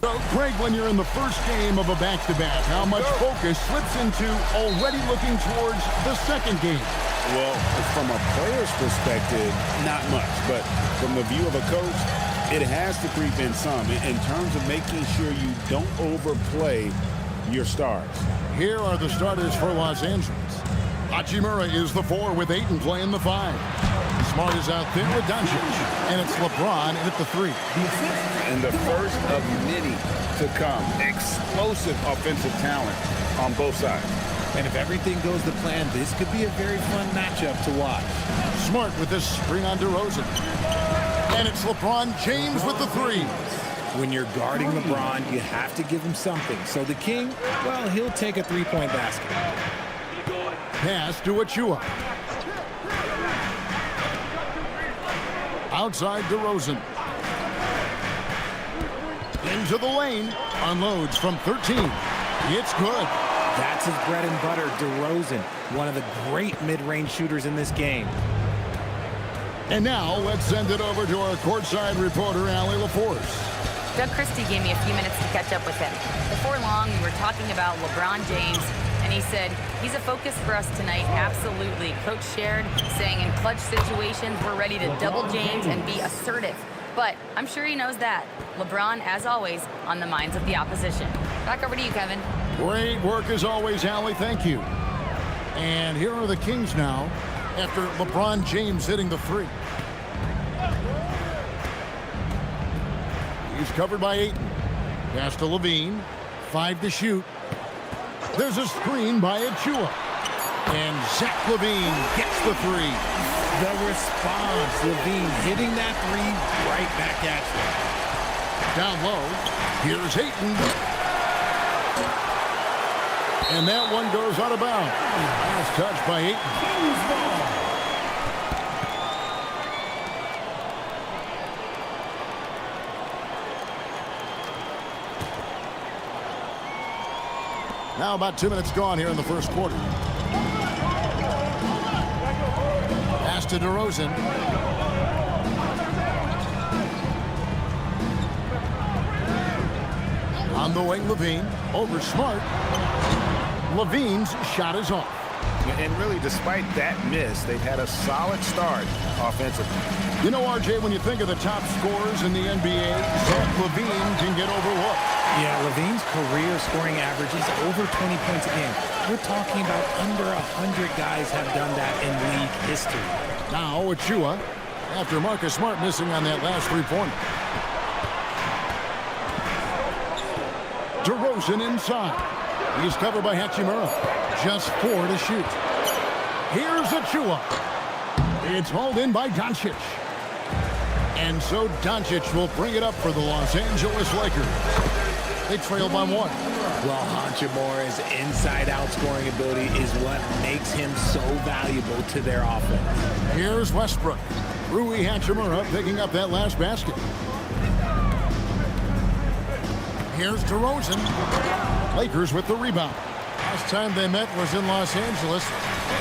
So, Greg, when you're in the first game of a back-to-back, how much focus slips into already looking towards the second game? Well, from a player's perspective, not much. But from the view of a coach, it has to creep in some in terms of making sure you don't overplay your stars. Here are the starters for Los Angeles. Hachimura is the 4 with Ayton playing the 5. Smart is out there with Doncic. And it's LeBron at the 3. And the first of many to come. Explosive offensive talent on both sides. And if everything goes to plan, this could be a very fun matchup to watch. Smart with this screen on DeRozan. And it's LeBron James with the 3. When you're guarding LeBron, you have to give him something. So the King, well, he'll take a three-point basket. Pass to Achua. Outside DeRozan. Into the lane. Unloads from 13. It's good. That's his bread and butter, DeRozan, one of the great mid-range shooters in this game. And now let's send it over to our courtside reporter, Allie LaForce. Doug Christie gave me a few minutes to catch up with him. Before long, we were talking about LeBron James, and he said, he's a focus for us tonight. Absolutely. Coach shared, saying in clutch situations, we're ready to double James and be assertive. But I'm sure he knows that. LeBron, as always, on the minds of the opposition. Back over to you, Kevin. Great work as always, Allie. Thank you. And here are the Kings now after LeBron James hitting the 3. He's covered by Ayton. Pass to Levine. 5 to shoot. There's a screen by Achua. And Zach LaVine gets the 3. The response, Levine hitting that 3 right back at you. Down low. Here's Ayton. And that one goes out of bounds. Last touch by Ayton. Now about 2 minutes gone here in the first quarter. Pass to DeRozan. On the wing, Levine. Over Smart. Levine's shot is off. And really, despite that miss, they've had a solid start offensively. You know, RJ, when you think of the top scorers in the NBA, Zach LaVine can get overlooked. Yeah, Levine's career scoring average is over 20 points a game. We're talking about under 100 guys have done that in league history. Now Achua, after Marcus Smart missing on that last 3-pointer. DeRozan inside. He's covered by Hachimura. Just 4 to shoot. Here's Achua. It's hauled in by Doncic. And so Doncic will bring it up for the Los Angeles Lakers. They trail by 1. Well, Hachimura's inside-out scoring ability is what makes him so valuable to their offense. Here's Westbrook. Rui Hachimura picking up that last basket. Here's DeRozan. Lakers with the rebound. Last time they met was in Los Angeles.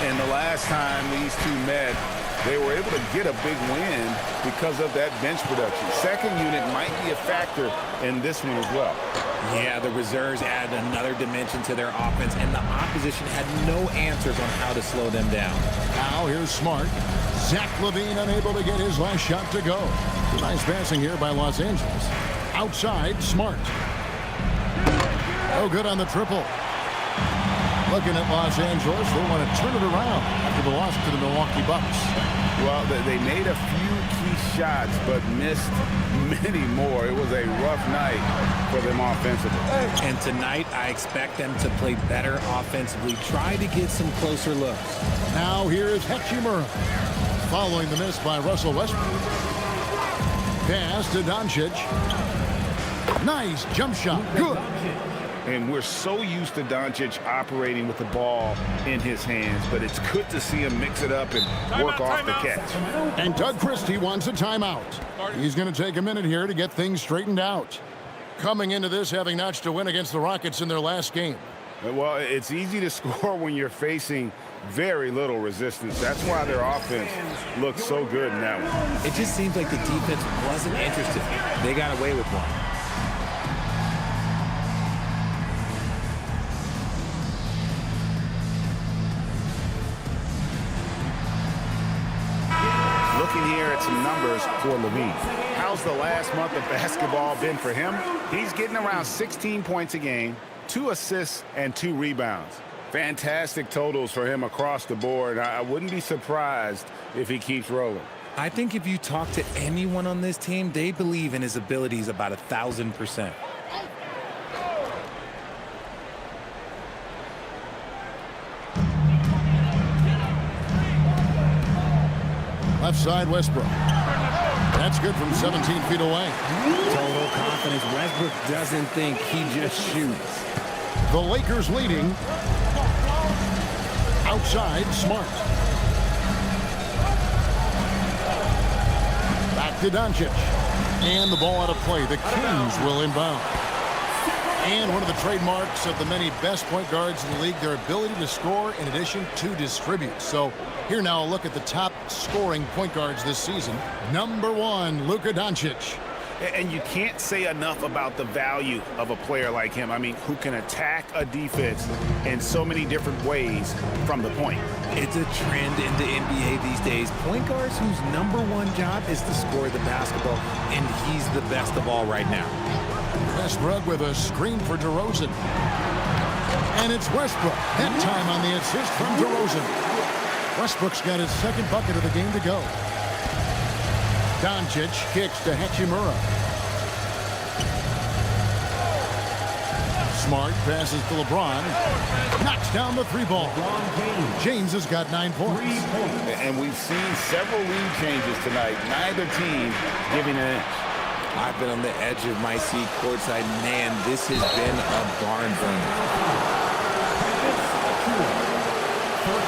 And the last time these two met, they were able to get a big win because of that bench production. Second unit might be a factor in this one as well. Yeah, the reserves add another dimension to their offense, and the opposition had no answers on how to slow them down. Now here's Smart. Zach LaVine unable to get his last shot to go. Nice passing here by Los Angeles. Outside, Smart. Oh, good on the triple. Looking at Los Angeles, they want to turn it around after the loss to the Milwaukee Bucks. Well, they made a few key shots, but missed many more. It was a rough night for them offensively. And tonight, I expect them to play better offensively. Try to get some closer looks. Now here is Hachimura. Following the miss by Russell Westbrook. Pass to Doncic. Nice jump shot. Good. And we're so used to Doncic operating with the ball in his hands, but it's good to see him mix it up and work off the catch. And Doug Christie wants a timeout. He's going to take a minute here to get things straightened out. Coming into this, having notched a win against the Rockets in their last game. Well, it's easy to score when you're facing very little resistance. That's why their offense looks so good in that one. It just seems like the defense wasn't interested. They got away with one. looking here at some numbers for Levine. How's the last month of basketball been for him? He's getting around 16 points a game, 2 assists, and 2 rebounds. Fantastic totals for him across the board. I wouldn't be surprised if he keeps rolling. I think if you talk to anyone on this team, they believe in his abilities about 1,000%. Left side, Westbrook. That's good from 17 feet away. Total confidence. Westbrook doesn't think, he just shoots. The Lakers leading. Outside, Smart. Back to Doncic. And the ball out of play. The Kings will inbound. And one of the trademarks of the many best point guards in the league, their ability to score in addition to distribute. So here now a look at the top scoring point guards this season. Number 1, Luka Doncic. And you can't say enough about the value of a player like him. I mean, who can attack a defense in so many different ways from the point. It's a trend in the NBA these days. Point guards whose #1 job is to score the basketball, and he's the best of all right now. Westbrook with a screen for DeRozan. And it's Westbrook. That time on the assist from DeRozan. Westbrook's got his second bucket of the game to go. Doncic kicks to Hachimura. Smart passes to LeBron. Knocks down the 3-ball. James has got 9 points. And we've seen several lead changes tonight. Neither team giving an inch. I've been on the edge of my seat courtside. Man, this has been a barn burner.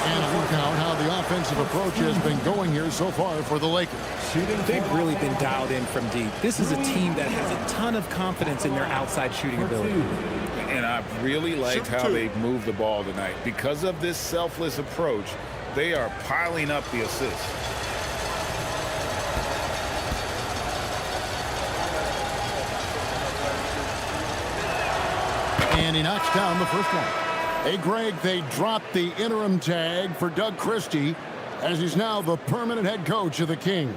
And look out how the offensive approach has been going here so far for the Lakers. They've really been dialed in from deep. This is a team that has a ton of confidence in their outside shooting ability. And I really liked how they've moved the ball tonight. Because of this selfless approach, they are piling up the assists. And he knocks down the first one. Hey, Greg, they dropped the interim tag for Doug Christie as he's now the permanent head coach of the Kings.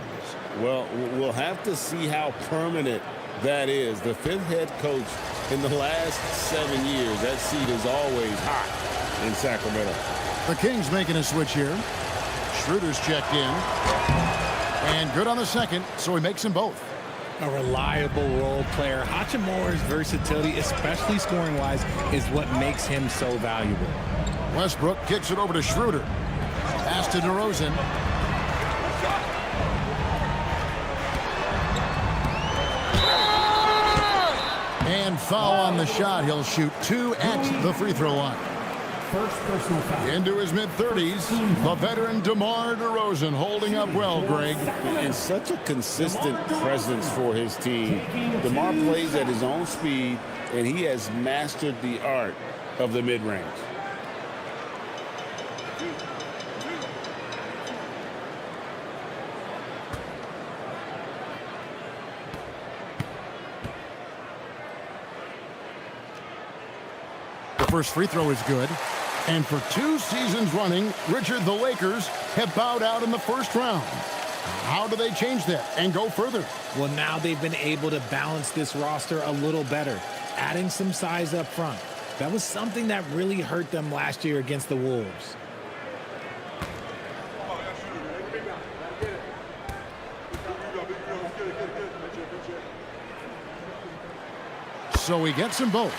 Well, we'll have to see how permanent that is. The 5th head coach in the last 7 years. That seat is always hot in Sacramento. The Kings making a switch here. Schroeder's checked in. And good on the second, so he makes them both. A reliable role player. Hachimura's versatility, especially scoring-wise, is what makes him so valuable. Westbrook kicks it over to Schroeder. Pass to DeRozan. And foul on the shot. He'll shoot 2 at the free throw line. First personal foul. Into his mid-30s, the veteran DeMar DeRozan holding up well, Greg. And such a consistent presence for his team. DeMar plays at his own speed, and he has mastered the art of the mid-range. The first free throw is good. And for 2 seasons running, Richard, the Lakers have bowed out in the first round. How do they change that and go further? Well, now they've been able to balance this roster a little better, adding some size up front. That was something that really hurt them last year against the Wolves. So he gets them both.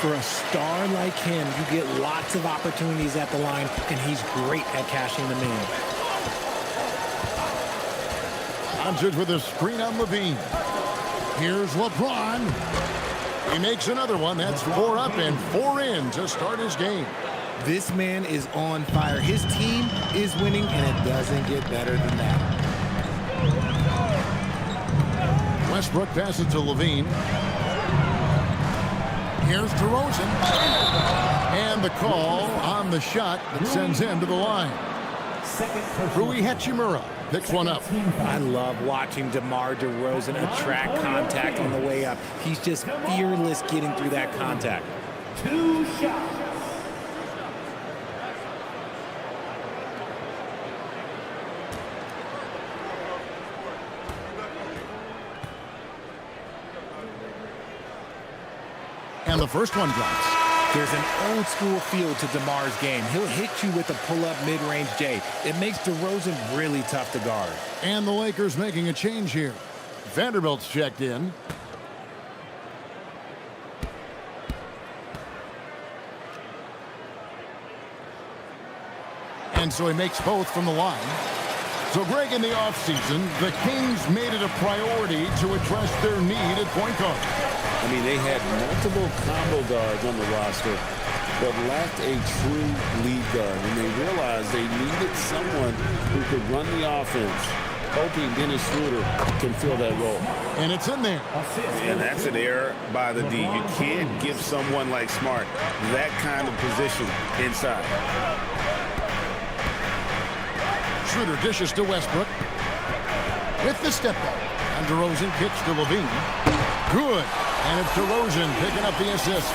For a star like him, you get lots of opportunities at the line, and he's great at cashing them in. Doncic with a screen on Levine. Here's LeBron. He makes another one. That's 4 up and 4 in to start his game. This man is on fire. His team is winning, and it doesn't get better than that. Westbrook passes to Levine. Here's DeRozan. And the call on the shot that sends him to the line. Rui Hachimura picks one up. I love watching DeMar DeRozan attract contact on the way up. He's just fearless getting through that contact. 2 shots. And the first one drops. There's an old school feel to DeMar's game. He'll hit you with a pull-up mid-range J. It makes DeRozan really tough to guard. And the Lakers making a change here. Vanderbilt's checked in. And so he makes both from the line. So, Greg, in the offseason, the Kings made it a priority to address their need at point guard. I mean, they had multiple combo guards on the roster, but lacked a true lead guard. And they realized they needed someone who could run the offense, hoping Dennis Schroeder can fill that role. And it's in there. And that's an error by the D. You can't give someone like Smart that kind of position inside. Schroeder dishes to Westbrook. With the step back. And DeRozan kicks to Levine. Good. And it's DeRozan picking up the assists.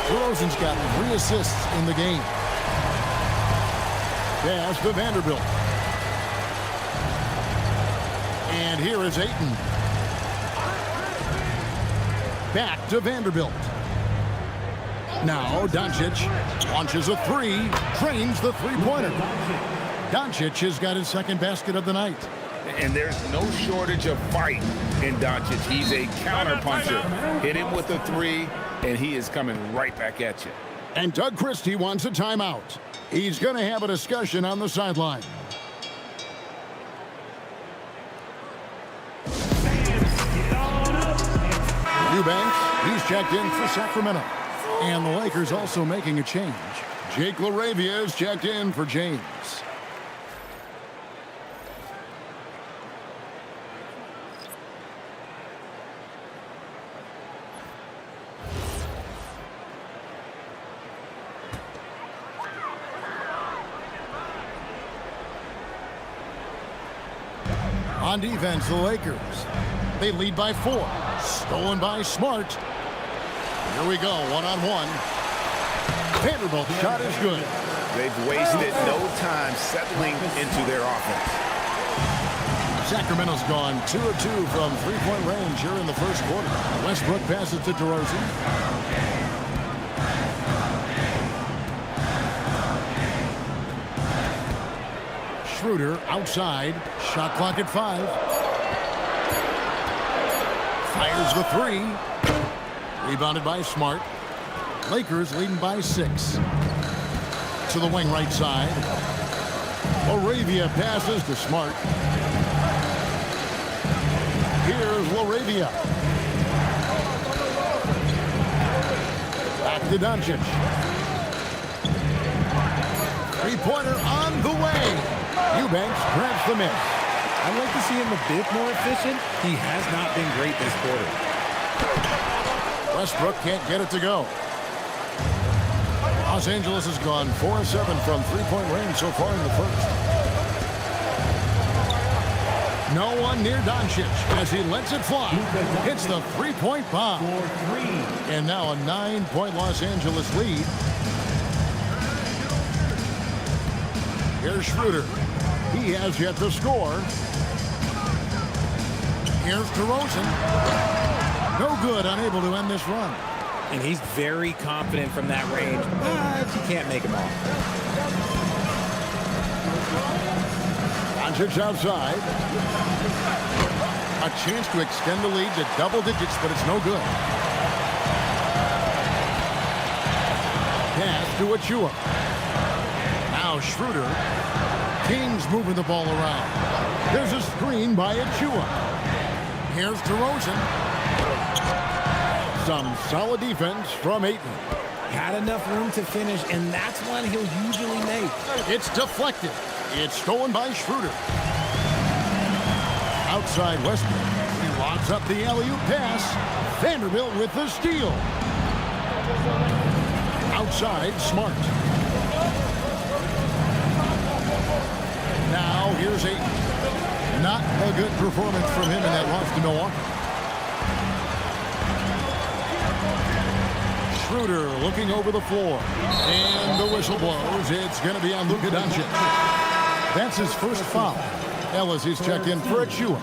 DeRozan's got 3 assists in the game. Pass to Vanderbilt. And here is Ayton. Back to Vanderbilt. Now Doncic launches a 3, drains the three-pointer. Doncic has got his second basket of the night. And there's no shortage of fight in Doncic. He's a counterpuncher. Hit him with a 3, and he is coming right back at you. And Doug Christie wants a timeout. He's going to have a discussion on the sideline. Eubanks, he's checked in for Sacramento. And the Lakers also making a change. Jake LaRavia is checked in for James. On defense, the Lakers. They lead by 4. Stolen by Smart. Here we go, one-on-one. Vanderbilt's shot is good. They've wasted no time settling into their offense. Sacramento's gone 2 of 2 from three-point range here in the first quarter. Westbrook passes to DeRozan. Schroeder outside. Shot clock at 5. Fires the 3. Rebounded by Smart. Lakers leading by 6. To the wing right side. LaRavia passes to Smart. Here's LaRavia. Back to Doncic. Three-pointer on the way. Eubanks grabs the miss. I'd like to see him a bit more efficient. He has not been great this quarter. Westbrook can't get it to go. Los Angeles has gone 4 of 7 from three-point range so far in the first. No one near Doncic as he lets it fly. Hits the three-point bomb. And now a 9-point Los Angeles lead. Here's Schroeder. He has yet to score. Here's DeRozan. No good, unable to end this run. And he's very confident from that range, but he can't make him off. Doncic outside. A chance to extend the lead to double digits, but it's no good. Pass to Achua. Now Schroeder. Kings moving the ball around. There's a screen by Achua. Here's DeRozan. Some solid defense from Ayton. Had enough room to finish, and that's one he'll usually make. It's deflected. It's stolen by Schroeder. Outside Westbrook. He lobs up the alley-oop pass. Vanderbilt with the steal. Outside, Smart. Now here's Ayton. Not a good performance from him in that loss to Milwaukee. Schroeder looking over the floor. And the whistle blows. It's going to be on Luka Doncic. That's his first foul. Ellis is checked in for Achua.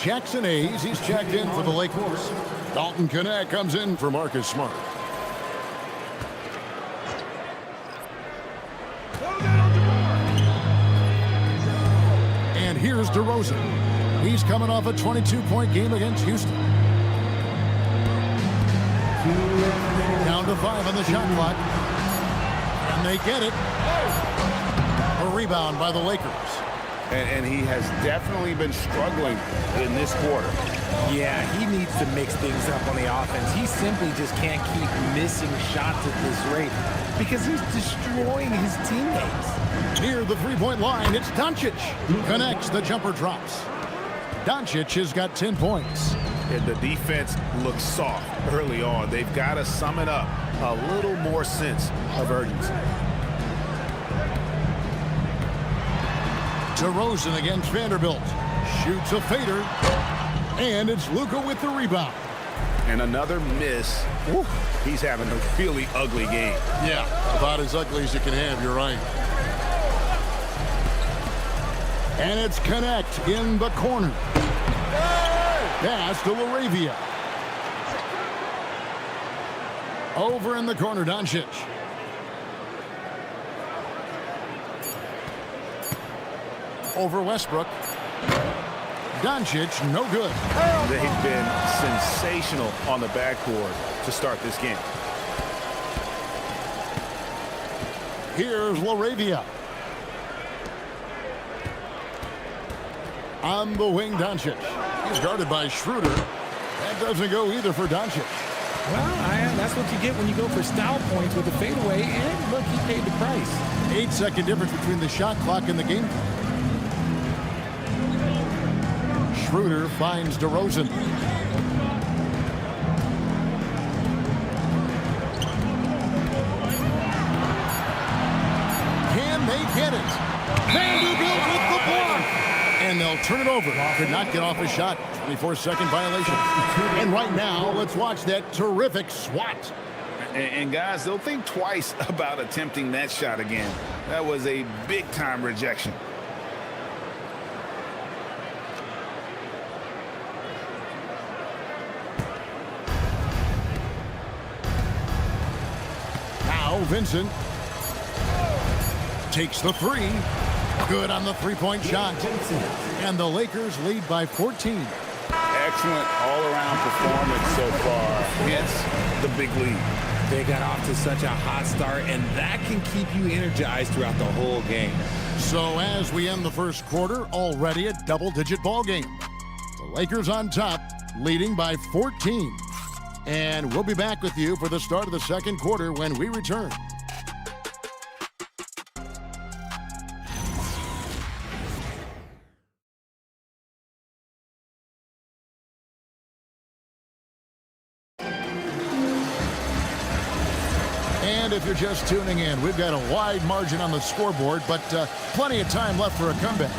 Jackson Hayes, he's checked in for the Lakers. Dalton Connect comes in for Marcus Smart. here's DeRozan. He's coming off a 22-point game against Houston. Down to 5 on the shot clock. And they get it. A rebound by the Lakers. And he has definitely been struggling in this quarter. Yeah, he needs to mix things up on the offense. He simply just can't keep missing shots at this rate because he's destroying his teammates. Near the three-point line, it's Doncic. Connects, the jumper drops. Doncic has got 10 points. And the defense looks soft early on. They've got to sum it up. A little more sense of urgency. DeRozan against Vanderbilt. Shoots a fader. And it's Luka with the rebound. And another miss. Woo. He's having a really ugly game. Yeah, about as ugly as you can have, you're right. And it's Connect in the corner. Pass to LaRavia. Over in the corner, Doncic. Over Westbrook. Doncic, no good. They've been sensational on the backboard to start this game. Here's LaRavia. On the wing, Doncic. He's guarded by Schroeder. That doesn't go either for Doncic. Well, that's what you get when you go for style points with a fadeaway, and look, he paid the price. 8-second difference between the shot clock and the game clock. Schroeder finds DeRozan. Can they get it? Vanderbilt with the block. And they'll turn it over. Could not get off a shot. 24-second violation. And right now, let's watch that terrific swat. And guys, they'll think twice about attempting that shot again. That was a big-time rejection. Now Vincent takes the three. Good on the three-point shot. And the Lakers lead by 14. Excellent all-around performance so far. Hence the big lead. They got off to such a hot start, and that can keep you energized throughout the whole game. So as we end the first quarter, already a double-digit ball game. The Lakers on top, leading by 14. And we'll be back with you for the start of the second quarter when we return. And if you're just tuning in, we've got a wide margin on the scoreboard, but plenty of time left for a comeback.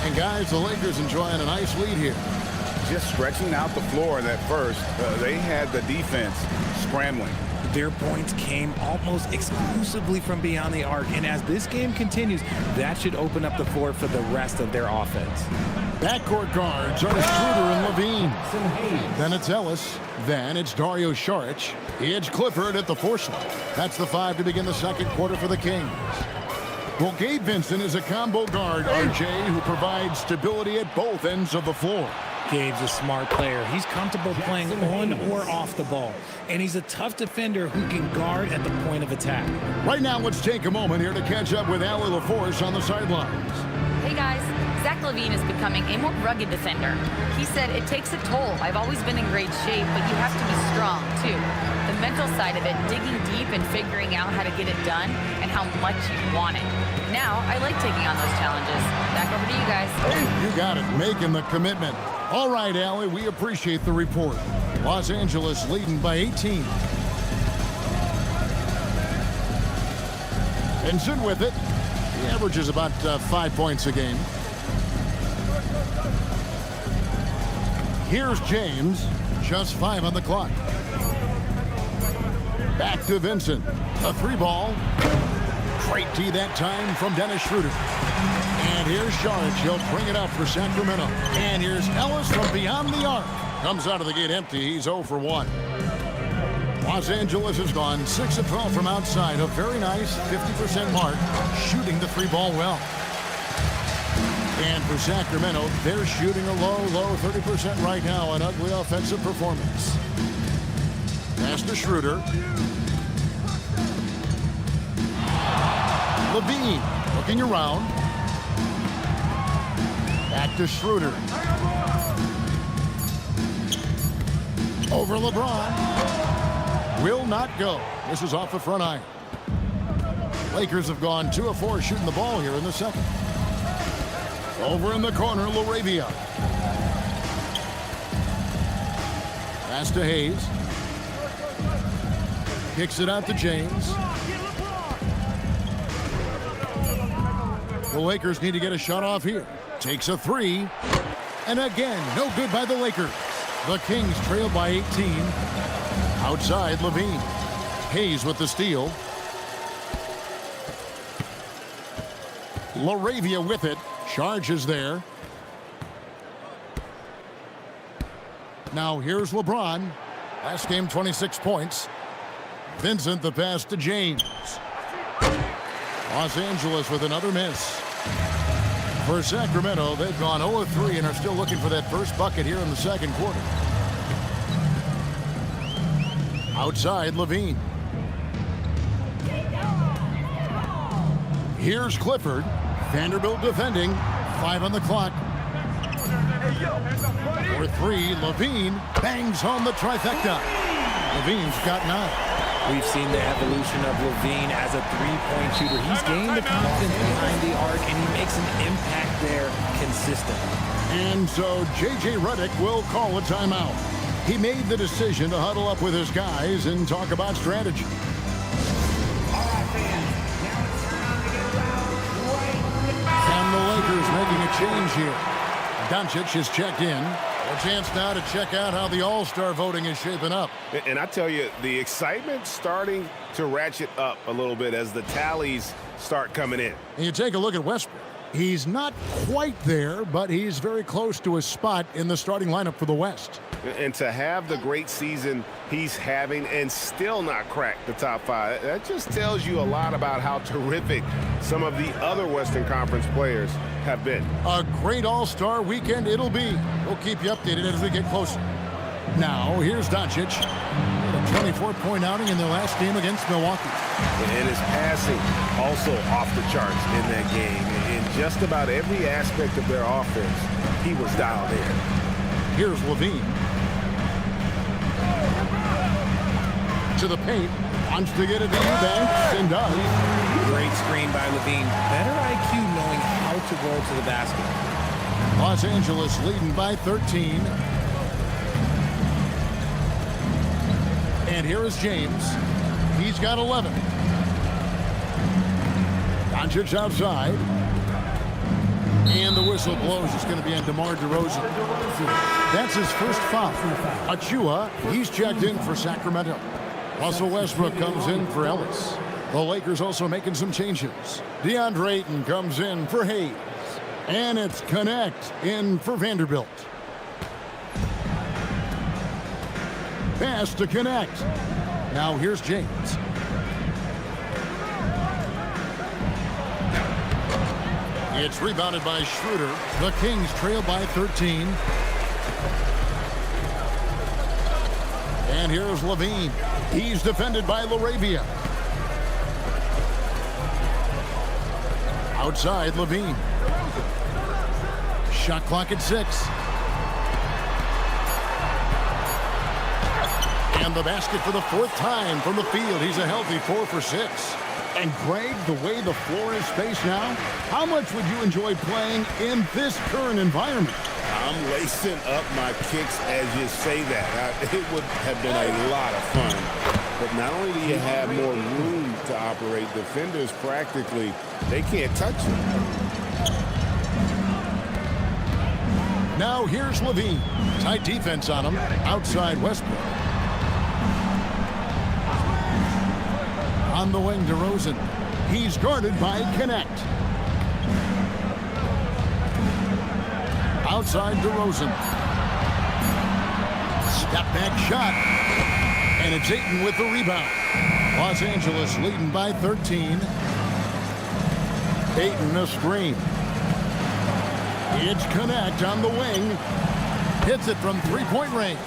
And guys, the Lakers enjoying a nice lead here. Just stretching out the floor at first. They had the defense scrambling. Their points came almost exclusively from beyond the arc, and as this game continues, that should open up the floor for the rest of their offense. Backcourt guards are Schroeder and Levine. Then it's Ellis. Then it's Dario Saric. It's Clifford at the force line. That's the 5 to begin the second quarter for the Kings. Well, Gabe Vincent is a combo guard, RJ, who provides stability at both ends of the floor. Gabe's a smart player. He's comfortable playing on or off the ball. And he's a tough defender who can guard at the point of attack. Right now, let's take a moment here to catch up with Allie LaForce on the sidelines. Hey guys, Zach LaVine is becoming a more rugged defender. He said, it takes a toll. I've always been in great shape, but you have to be strong too. The mental side of it, digging deep and figuring out how to get it done and how much you want it. Now, I like taking on those challenges. Back over to you guys. You got it, making the commitment. All right, Allie, we appreciate the report. Los Angeles leading by 18. Vincent with it. He averages about 5 points a game. Here's James. Just 5 on the clock. Back to Vincent. A 3-ball. Great D that time from Dennis Schroeder. And here's Saric. He'll bring it up for Sacramento. And here's Ellis from beyond the arc. Comes out of the gate empty. He's 0 for 1. Los Angeles has gone 6 of 12 from outside. A very nice 50% mark. Shooting the 3-ball well. And for Sacramento, they're shooting a low 30% right now. An ugly offensive performance. Pass to Schroeder. Levine looking around. Back to Schroeder. Over LeBron. Will not go. This is off the front iron. Lakers have gone 2 of 4 shooting the ball here in the second. Over in the corner, LaRavia. Pass to Hayes. Kicks it out to James. The Lakers need to get a shot off here. Takes a 3. And again, no good by the Lakers. The Kings trail by 18. Outside, Levine. Hayes with the steal. LaRavia with it. Charges there. Now here's LeBron. Last game, 26 points. Vincent the pass to James. Los Angeles with another miss. For Sacramento, they've gone 0 of 3 and are still looking for that first bucket here in the second quarter. Outside, Levine. Here's Clifford. Vanderbilt defending. 5 on the clock. For 3, Levine bangs home the trifecta. Levine's got 9. We've seen the evolution of Levine as a three-point shooter. He's gained the confidence behind the arc, and he makes an impact there consistently. And so J.J. Redick will call a timeout. He made the decision to huddle up with his guys and talk about strategy. And the Lakers making a change here. Doncic is checked in. A chance now to check out how the All-Star voting is shaping up. And I tell you, the excitement's starting to ratchet up a little bit as the tallies start coming in. And you take a look at Westbrook. He's not quite there, but he's very close to his spot in the starting lineup for the West. And to have the great season he's having and still not crack the top 5, that just tells you a lot about how terrific some of the other Western Conference players have been. A great All-Star weekend it'll be. We'll keep you updated as we get closer. Now, here's Doncic. A 24-point outing in their last game against Milwaukee. And his passing also off the charts in that game. In just about every aspect of their offense, he was dialed in. Here's Levine. To the paint. Wants to get it to Eubanks and does. Great screen by Levine. Better IQ knowing how to roll to the basket. Los Angeles leading by 13. And here is James. He's got 11. Doncic outside. And the whistle blows. It's going to be on DeMar DeRozan. That's his first foul. Achua, he's checked in for Sacramento. Russell Westbrook comes in for Ellis. The Lakers also making some changes. DeAndre Ayton comes in for Hayes. And it's Connect in for Vanderbilt. Pass to Connect. Now here's James. It's rebounded by Schroeder. The Kings trail by 13. And here's Levine. He's defended by LaRavia. Outside, Levine. Shot clock at 6. And the basket for the 4th time from the field. He's a healthy 4 for 6. And Greg, the way the floor is spaced now, how much would you enjoy playing in this current environment? I'm lacing up my kicks as you say that. It would have been a lot of fun. But not only do you have more room to operate, defenders practically, they can't touch you. Now here's Levine. Tight defense on him. Outside Westbrook. On the wing, DeRozan. He's guarded by Connect. Outside DeRozan. Step back shot. And it's Ayton with the rebound. Los Angeles leading by 13. Ayton a screen. It's Connect on the wing. Hits it from three-point range.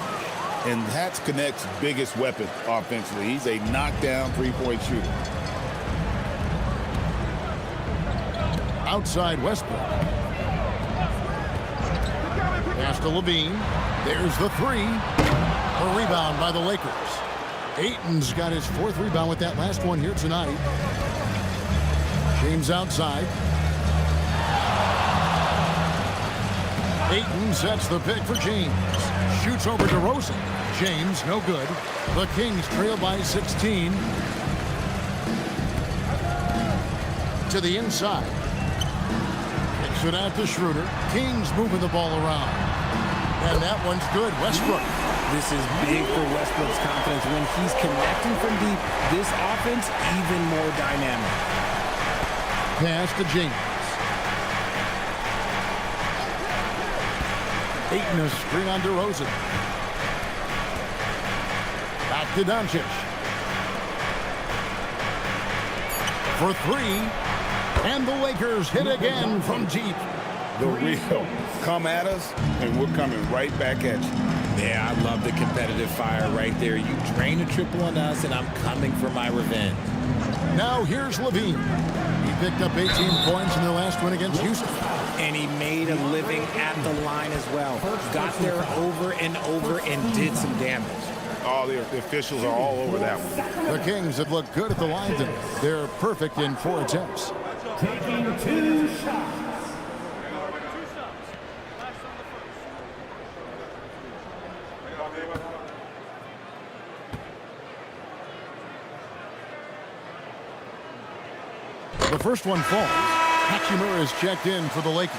And that's Connect's biggest weapon offensively. He's a knockdown three-point shooter. Outside Westbrook. Pass to Levine. There's the three. A rebound by the Lakers. Ayton's got his fourth rebound with that last one here tonight. James outside. Ayton sets the pick for James. Shoots over DeRozan. James, no good. The Kings trail by 16. To the inside. Kicks it out to Schroeder. Kings moving the ball around. And that one's good. Westbrook. This is big for Westbrook's confidence. When he's connecting from deep, this offense even more dynamic. Pass to James. Ayton a screen on DeRozan. Back to Doncic. For three. And the Lakers hit again from deep. The real come at us, and we're coming right back at you. Yeah, I love the competitive fire right there. You drain a triple on us, and I'm coming for my revenge. Now here's Levine. He picked up 18 points in the last one against Houston. And he made a living at the line as well. Got there over and over and did some damage. All the officials are all over that one. The Kings have looked good at the line today. They're perfect in 4 attempts. Taking 2 shots. The first one falls. Hachimura is checked in for the Lakers.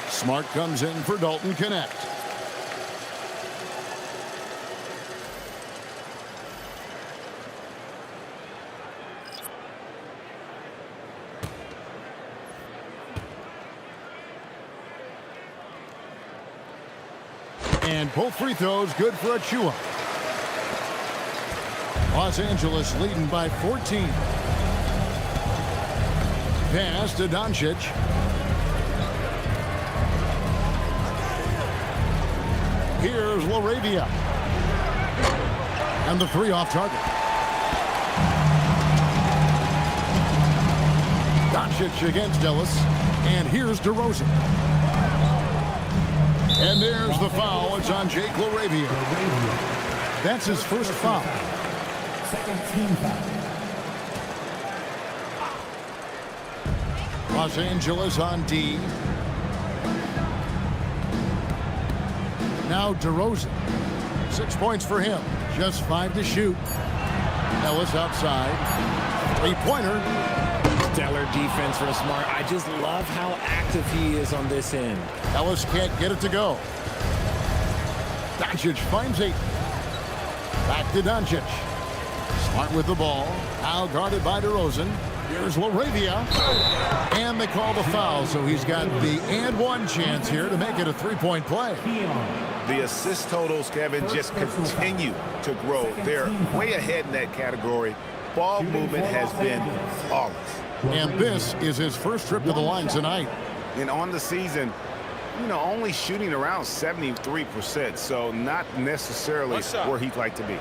Smart comes in for Dalton Connect. And both free throws good for Achua. Los Angeles leading by 14. Pass to Doncic. Here's LaRavia. And the three off target. Doncic against Ellis. And here's DeRozan. And there's the foul. It's on Jake LaRavia. That's his first foul. Second team foul. Los Angeles on D. Now DeRozan. 6 points for him. Just 5 to shoot. Ellis outside. Three-pointer. Stellar defense from Smart. I just love how active he is on this end. Ellis can't get it to go. Doncic finds Ayton. Back to Doncic. Smart with the ball. Now guarded by DeRozan. Here's LaRavia. And they call the foul, so he's got the and one chance here to make it a three-point play. The assist totals, Kevin, just continue to grow. They're way ahead in that category. Ball movement has been flawless. And this is his first trip to the line tonight. And on the season, only shooting around 73%, so not necessarily where he'd like to be.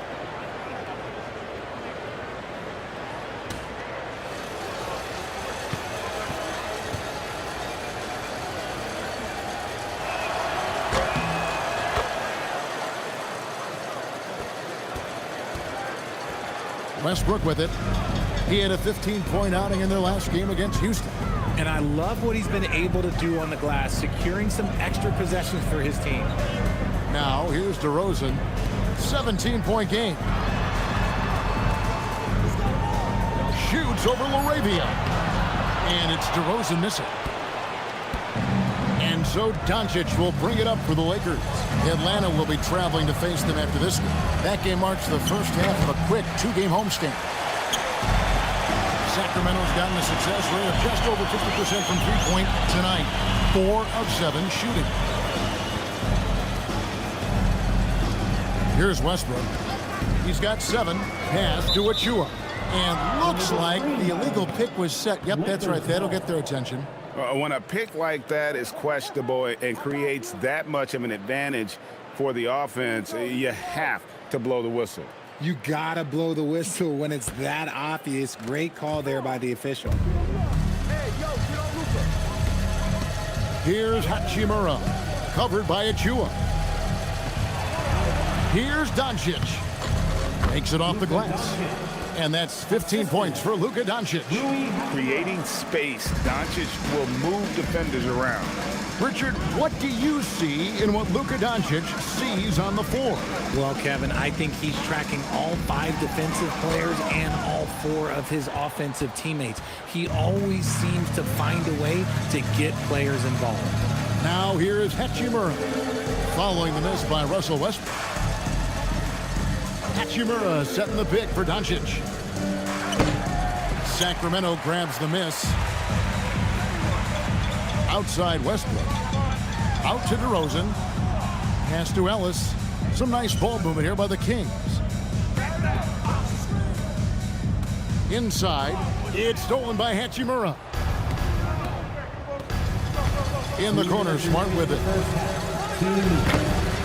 Westbrook with it. He had a 15-point outing in their last game against Houston. And I love what he's been able to do on the glass, securing some extra possessions for his team. Now, here's DeRozan. 17-point game. Shoots over LaRavia. And it's DeRozan missing. And so Doncic will bring it up for the Lakers. Atlanta will be traveling to face them after this game. That game marks the first half of a quick 2-game homestand. Sacramento's gotten a success rate of just over 50% from three-point tonight. 4 of 7 shooting. Here's Westbrook. He's got 7. Pass to Achua. And looks like the illegal pick was set. Yep, that's right. That'll get their attention. When a pick like that is questionable and creates that much of an advantage for the offense, you have to blow the whistle. You gotta blow the whistle when it's that obvious. Great call there by the official. Here's Hachimura, covered by Achua. Here's Doncic. Makes it off the glass. And that's 15 points for Luka Doncic. Creating space, Doncic will move defenders around. Richard, what do you see in what Luka Doncic sees on the floor? Well, Kevin, I think he's tracking all 5 defensive players and all 4 of his offensive teammates. He always seems to find a way to get players involved. Now here is Hachimura, following the miss by Russell Westbrook. Hachimura setting the pick for Doncic. Sacramento grabs the miss. Outside Westbrook. Out to DeRozan. Pass to Ellis. Some nice ball movement here by the Kings. Inside. It's stolen by Hachimura. In the corner, Smart with it.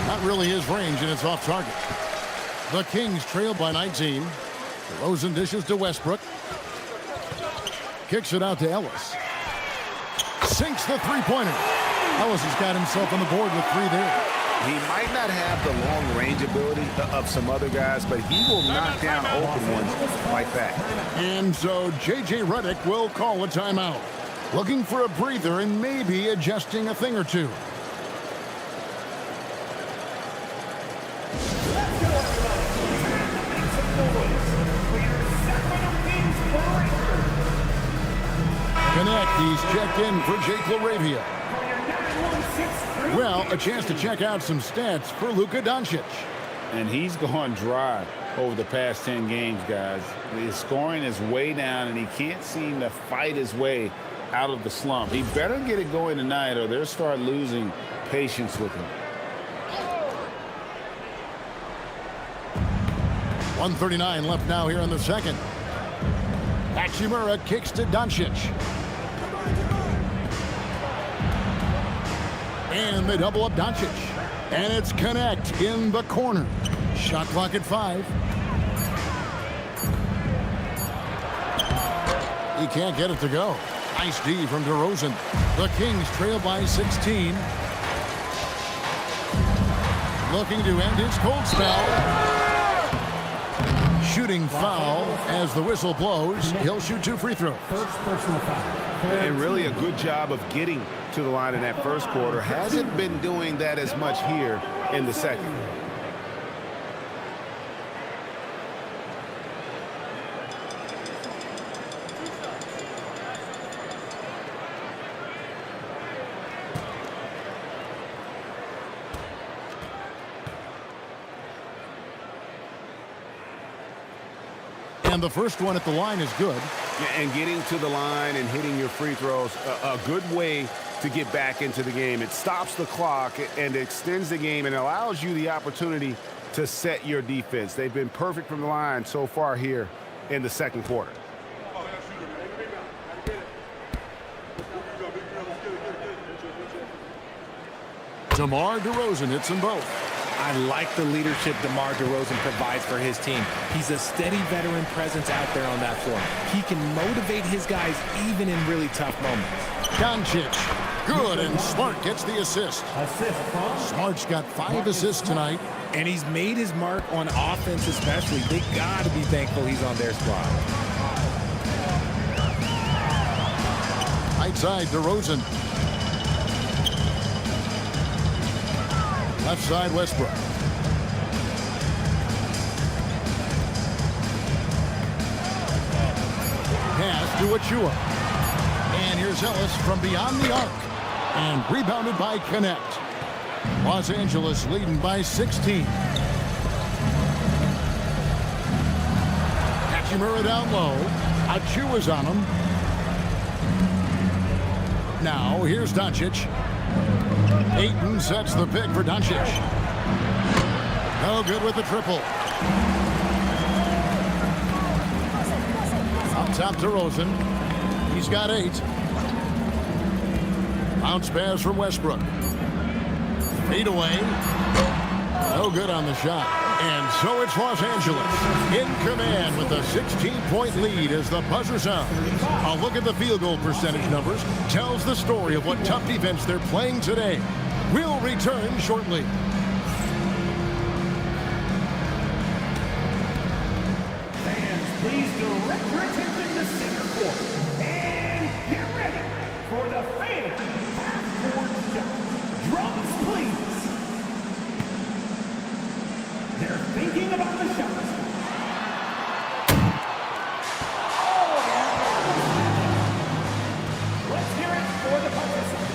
Not really his range, and it's off target. The Kings trail by 19. DeRozan dishes to Westbrook. Kicks it out to Ellis. Sinks the three-pointer. Ellis has got himself on the board with 3 there. He might not have the long-range ability of some other guys, but he will knock down open ones like that. And so J.J. Redick will call a timeout. Looking for a breather and maybe adjusting a thing or two. Connect, he's checked in for Jake LaRavia. Well, a chance to check out some stats for Luka Doncic. And he's gone dry over the past 10 games, guys. His scoring is way down, and he can't seem to fight his way out of the slump. He better get it going tonight, or they'll start losing patience with him. 1:39 left now here in the second. Hachimura kicks to Doncic. And they double up Doncic. And it's Connect in the corner. Shot clock at 5. He can't get it to go. Nice D from DeRozan. The Kings trail by 16. Looking to end his cold spell. Shooting foul as the whistle blows. He'll shoot 2 free throws. First personal foul. And really a good job of getting to the line in that first quarter. Hasn't been doing that as much here in the second. And the first one at the line is good. And getting to the line and hitting your free throws, a good way to get back into the game. It stops the clock and extends the game and allows you the opportunity to set your defense. They've been perfect from the line so far here in the second quarter. DeMar DeRozan hits them both. I like the leadership DeMar DeRozan provides for his team. He's a steady veteran presence out there on that floor. He can motivate his guys even in really tough moments. Doncic, good, and Smart gets the assist. Smart's got 5 assists tonight. And he's made his mark on offense especially. They got to be thankful he's on their squad. Right side, DeRozan. Left side, Westbrook. Pass to Achua. And here's Ellis from beyond the arc. And rebounded by Connect. Los Angeles leading by 16. Hachimura down low. Achua's on him. Now, here's Doncic. Ayton sets the pick for Doncic. No good with the triple. Up top to DeRozan. He's got 8. Bounce pass from Westbrook. Fade away. No good on the shot. And so it's Los Angeles in command with a 16-point lead as the buzzer sounds. A look at the field goal percentage numbers tells the story of what tough defense they're playing today. We'll return shortly. Fans, please direct your attention to center court. And get ready for the fan half-court shot. Drums, please. They're thinking about the shot. Oh, yeah. Let's hear it for the participants.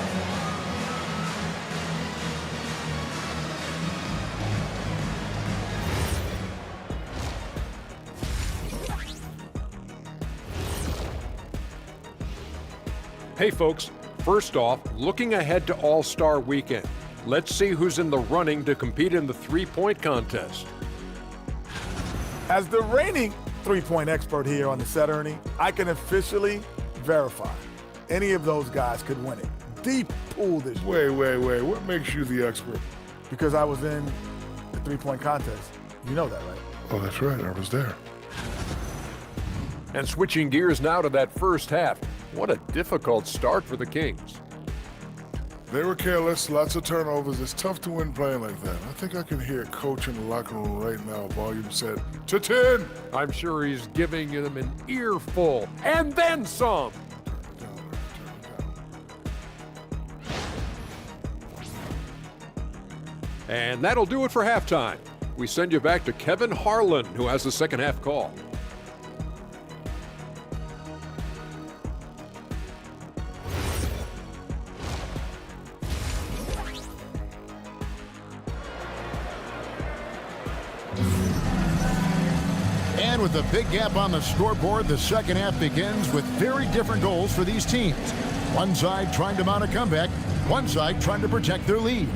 Hey folks, first off, looking ahead to All-Star Weekend. Let's see who's in the running to compete in the three-point contest. As the reigning three-point expert here on the Set Ernie, I can officially verify any of those guys could win it. Deep pool this year. Wait. What makes you the expert? Because I was in the three-point contest. You know that, right? Oh, that's right. I was there. And switching gears now to that first half. What a difficult start for the Kings. They were careless, lots of turnovers. It's tough to win playing like that. I think I can hear coach in the locker room right now. Volume set to 10. I'm sure he's giving them an earful and then some. And that'll do it for halftime. We send you back to Kevin Harlan, who has the second half call. And with a big gap on the scoreboard, the second half begins with very different goals for these teams. One side trying to mount a comeback, one side trying to protect their lead.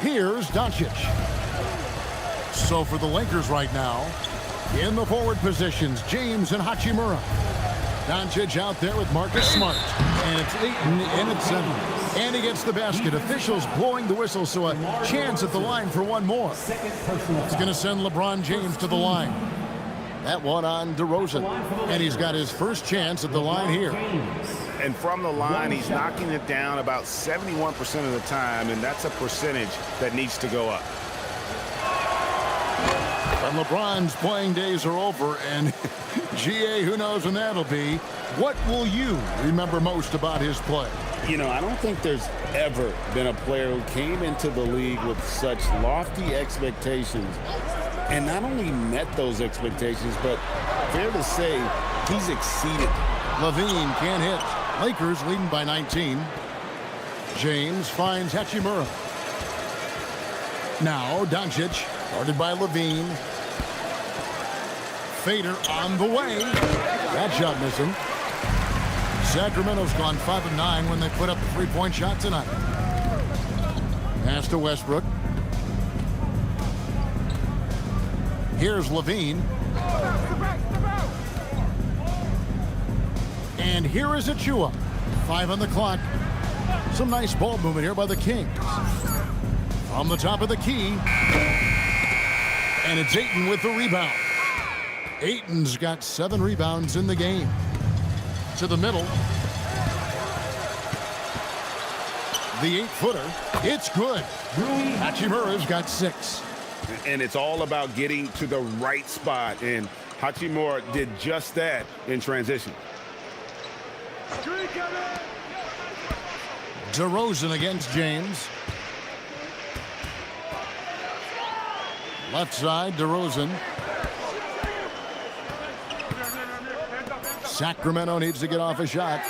Here's Doncic. So for the Lakers right now, in the forward positions, James and Hachimura. Doncic out there with Marcus Smart. And it's Ayton in at center. And he gets the basket. Officials blowing the whistle, so a chance at the line for one more. It's going to send LeBron James to the line. That one on DeRozan. And he's got his first chance at the line here. And from the line, he's knocking it down about 71% of the time, and that's a percentage that needs to go up. And LeBron's playing days are over, and GA, who knows when that'll be. What will you remember most about his play? You know, I don't think there's ever been a player who came into the league with such lofty expectations and not only met those expectations, but fair to say, he's exceeded. Levine can't hit. Lakers leading by 19. James finds Hachimura. Now Doncic, guarded by Levine. Fader on the way. That shot missing. Sacramento's gone 5 of 9 when they put up a three-point shot tonight. Pass to Westbrook. Here's Levine. And here is Achua. 5 on the clock. Some nice ball movement here by the Kings. On the top of the key. And it's Ayton with the rebound. Ayton's got 7 rebounds in the game. To the middle. The 8-footer. It's good. Hachimura's got 6. And it's all about getting to the right spot. And Hachimura did just that in transition. DeRozan against James. Left side, DeRozan. Sacramento needs to get off a shot.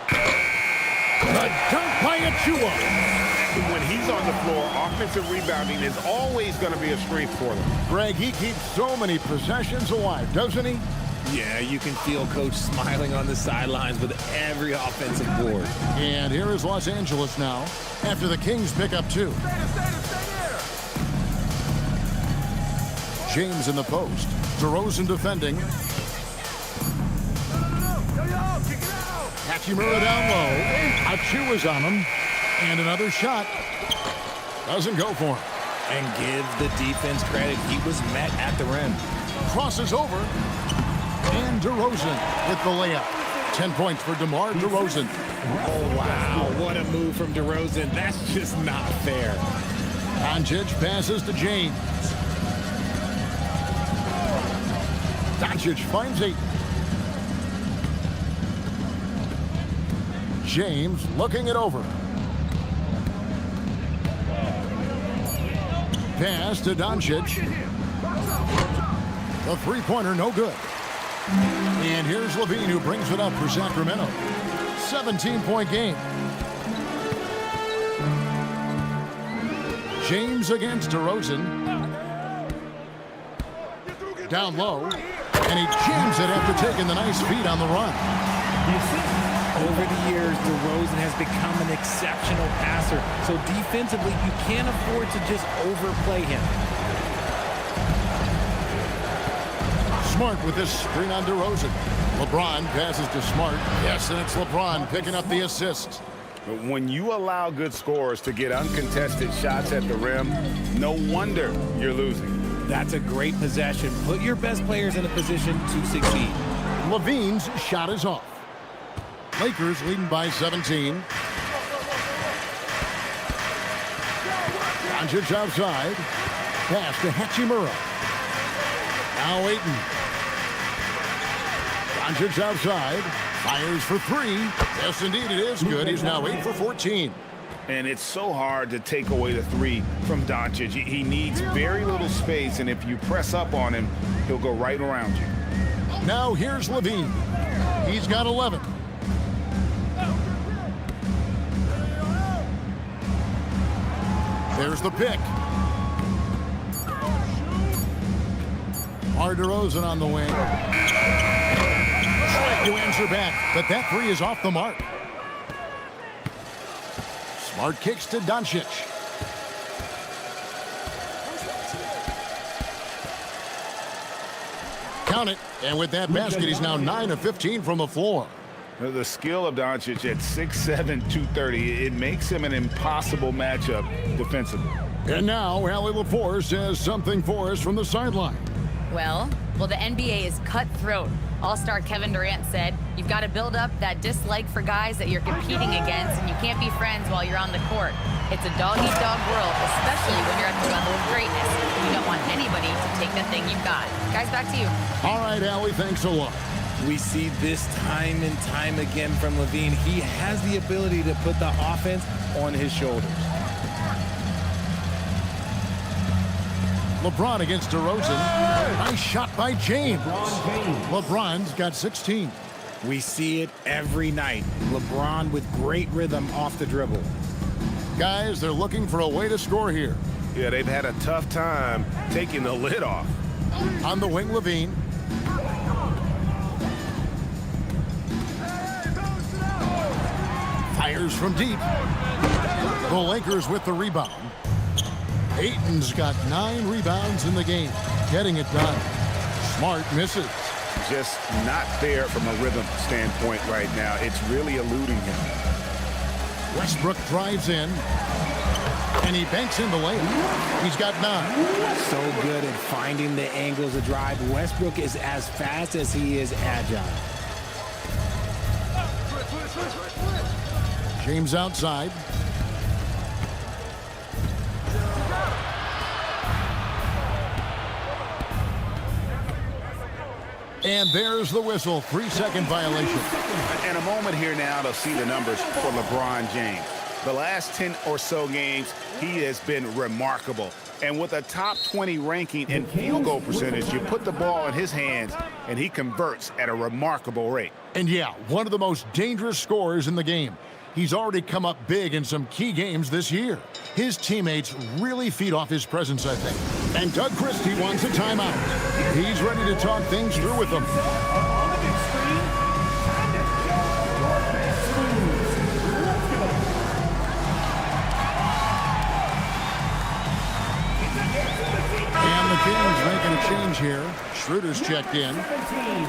The dunk by Achua. When he's on the floor, offensive rebounding is always going to be a strength for them. Greg, he keeps so many possessions alive, doesn't he? Yeah, you can feel Coach smiling on the sidelines with every offensive board. And here is Los Angeles now after the Kings pick up 2. James in the post. DeRozan defending. Hachimura down low. Achu is on him. And another shot. Doesn't go for him. And give the defense credit. He was met at the rim. Crosses over. And DeRozan with the layup. 10 points for DeMar DeRozan. Oh, wow. What a move from DeRozan. That's just not fair. Doncic passes to James. Doncic finds 8. James looking it over. Pass to Doncic. The three-pointer no good. And here's Levine who brings it up for Sacramento. 17-point game. James against DeRozan. Down low. And he jams it after taking the nice feed on the run. Over the years, DeRozan has become an exceptional passer. So defensively, you can't afford to just overplay him. Smart with this screen on DeRozan. LeBron passes to Smart. Yes, and it's LeBron picking up the assist. But when you allow good scorers to get uncontested shots at the rim, no wonder you're losing. That's a great possession. Put your best players in a position to succeed. Levine's shot is off. Lakers leading by 17. Doncic outside. Pass to Hachimura. Now Ayton. Doncic outside. Fires for 3. Yes, indeed, it is good. He's now 8 for 14. And it's so hard to take away the 3 from Doncic. He needs very little space, and if you press up on him, he'll go right around you. Now here's Levine. He's got 11. There's the pick. DeRozan on the wing. Trying to answer back, but that 3 is off the mark. Smart kicks to Doncic. Count it. And with that basket, he's now 9 of 15 from the floor. The skill of Doncic at 6'7", 230, it makes him an impossible matchup defensively. And now, Allie LaForce has something for us from the sideline. Well, the NBA is cutthroat. All-star Kevin Durant said, you've got to build up that dislike for guys that you're competing against, and you can't be friends while you're on the court. It's a dog-eat-dog world, especially when you're at the level of greatness. You don't want anybody to take the thing you've got. Guys, back to you. All right, Allie, thanks a lot. We see this time and time again from Levine. He has the ability to put the offense on his shoulders. LeBron against DeRozan. Nice shot by James. LeBron's got 16. We see it every night. LeBron with great rhythm off the dribble. Guys, they're looking for a way to score here. Yeah, they've had a tough time taking the lid off. On the wing, Levine. Fires from deep. The Lakers with the rebound. Ayton's got 9 rebounds in the game, getting it done. Smart misses. Just not there from a rhythm standpoint right now. It's really eluding him. Westbrook drives in, and he banks in the layup. He's got 9. So good at finding the angles of drive. Westbrook is as fast as he is agile. James outside. And there's the whistle. 3-second violation. In a moment here now to see the numbers for LeBron James. The last 10 or so games, he has been remarkable. And with a top 20 ranking in field goal percentage, you put the ball in his hands, and he converts at a remarkable rate. And yeah, one of the most dangerous scorers in the game. He's already come up big in some key games this year. His teammates really feed off his presence, I think. And Doug Christie wants a timeout. He's ready to talk things through with them. On the big screen, time to show your best moves. Let's go. And the Kings making a change here. Schroeder's checked in. 17.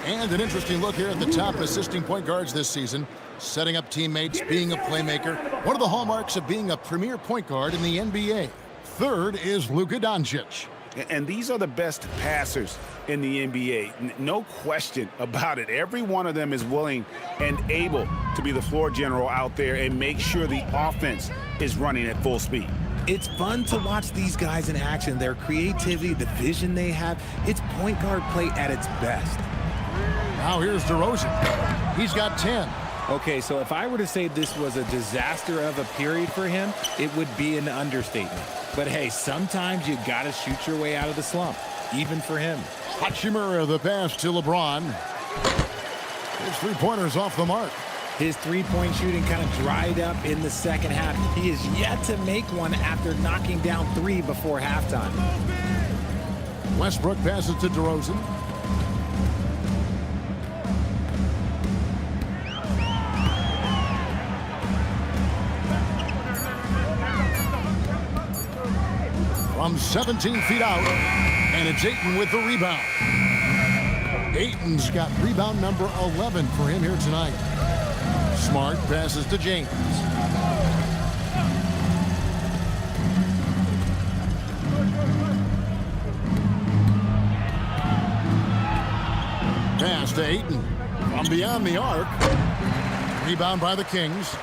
And an interesting look here at the top assisting point guards this season. Setting up teammates, being a playmaker. One of the hallmarks of being a premier point guard in the NBA. Third is Luka Doncic. And these are the best passers in the NBA. No question about it. Every one of them is willing and able to be the floor general out there and make sure the offense is running at full speed. It's fun to watch these guys in action. Their creativity, the vision they have, it's point guard play at its best. Now here's DeRozan. He's got 10. Okay, so if I were to say this was a disaster of a period for him, it would be an understatement. But hey, sometimes you gotta shoot your way out of the slump, even for him. Hachimura, the pass to LeBron. His three-pointers off the mark. His three-point shooting kind of dried up in the second half. He is yet to make one after knocking down 3 before halftime. Westbrook passes to DeRozan. From 17 feet out, and it's Ayton with the rebound. Ayton's got rebound number 11 for him here tonight. Smart passes to James. Pass to Ayton from beyond the arc. Rebound by the Kings.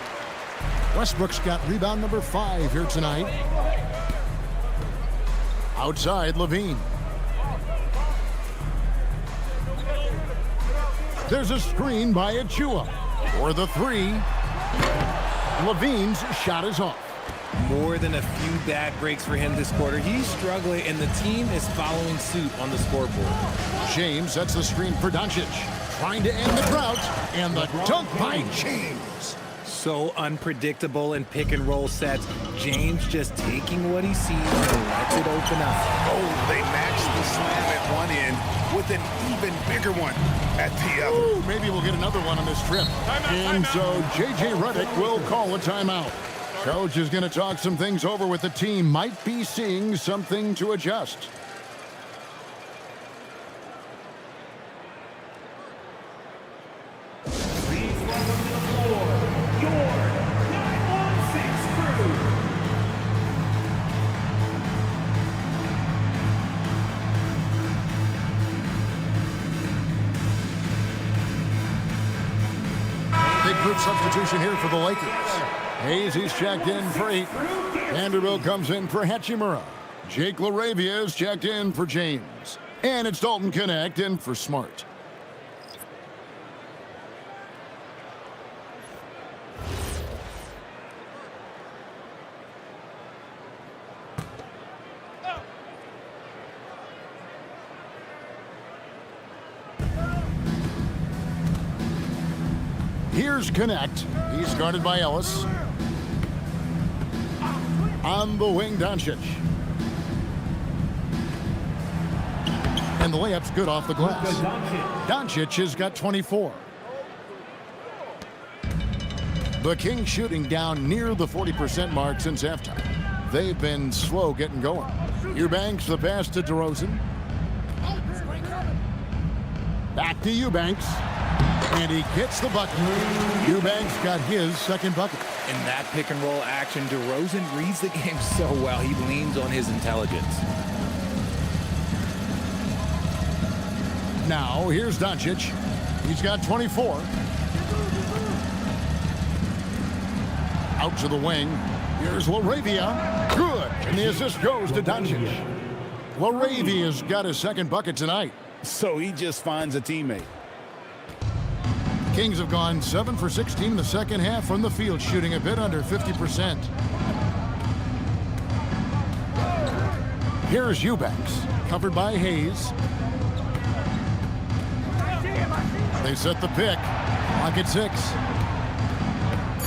Westbrook's got rebound number 5 here tonight. Outside, Levine. There's a screen by Achua. For the 3. Levine's shot is off. More than a few bad breaks for him this quarter. He's struggling, and the team is following suit on the scoreboard. James sets the screen for Doncic. Trying to end the drought, and the dunk by James. So unpredictable in pick-and-roll sets. James just taking what he sees and lets it open up. Oh, they matched the slam at one end with an even bigger one at the other. Ooh, maybe we'll get another one on this trip. And so J.J. Redick will call a timeout. Coach is going to talk some things over with the team. Might be seeing something to adjust. Please welcome to the floor your 916 crew. Big group substitution here for the Lakers. Hayes, he's checked in for 8. Vanderbilt comes in for Hachimura. Jake LaRavia is checked in for James. And it's Dalton Connect in for Smart. Here's Connect. He's guarded by Ellis. On the wing, Doncic. And the layup's good off the glass. Doncic has got 24. The Kings shooting down near the 40% mark since halftime. They've been slow getting going. Eubanks, the pass to DeRozan. Back to Eubanks. And he gets the bucket. Eubanks got his second bucket. In that pick-and-roll action, DeRozan reads the game so well. He leans on his intelligence. Now, here's Doncic. He's got 24. Out to the wing. Here's LaRavia. Good. And the assist goes to Doncic. LaRavia's got his second bucket tonight. So he just finds a teammate. Kings have gone 7 for 16 in the second half from the field, shooting a bit under 50%. Here's Eubanks, covered by Hayes. They set the pick. Clock at 6.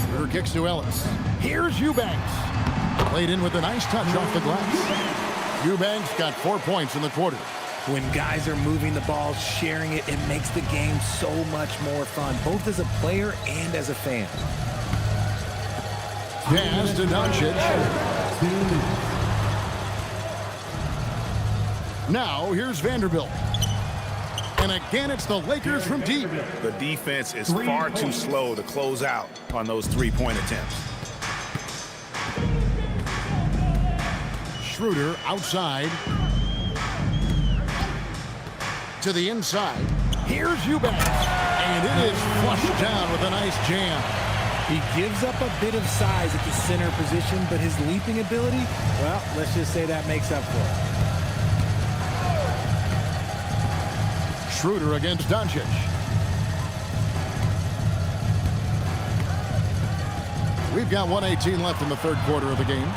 Schroeder kicks to Ellis. Here's Eubanks. Played in with a nice touch off the glass. Eubanks got 4 points in the quarter. When guys are moving the ball, sharing it, it makes the game so much more fun, both as a player and as a fan. Pass to Doncic. Now here's Vanderbilt. And again, it's the Lakers from deep. The defense is far too slow to close out on those three-point attempts. Schroeder outside. To the inside. Here's Eubanks. And it is flushed down with a nice jam. He gives up a bit of size at the center position, but his leaping ability, well, let's just say that makes up for it. Schroeder against Doncic. We've got 1:18 left in the third quarter of the game.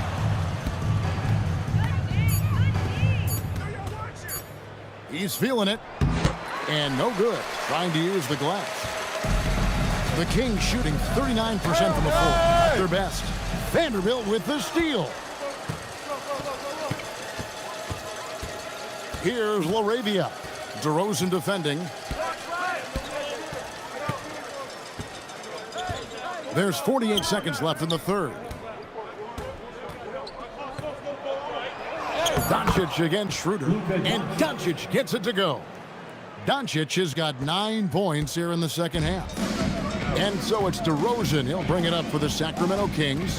He's feeling it. And no good. Trying to use the glass. The Kings shooting 39% from the floor. At their best. Vanderbilt with the steal. Here's LaRavia. DeRozan defending. There's 48 seconds left in the third. Doncic against Schroeder. And Doncic gets it to go. Doncic has got 9 points here in the second half. And so it's DeRozan. He'll bring it up for the Sacramento Kings.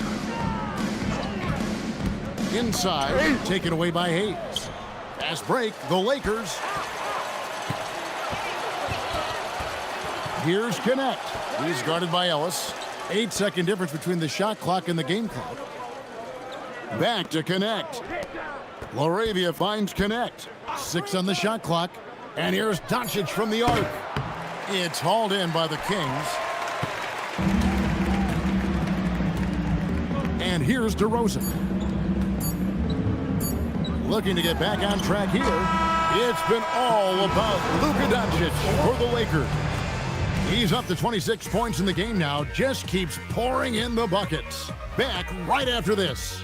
Inside, taken away by Hayes. Fast break, the Lakers. Here's Connect. He's guarded by Ellis. 8-second difference between the shot clock and the game clock. Back to Connect. LaRavia finds Connect. 6 on the shot clock. And here's Doncic from the arc. It's hauled in by the Kings. And here's DeRozan. Looking to get back on track here. It's been all about Luka Doncic for the Lakers. He's up to 26 points in the game now. Just keeps pouring in the buckets. Back right after this.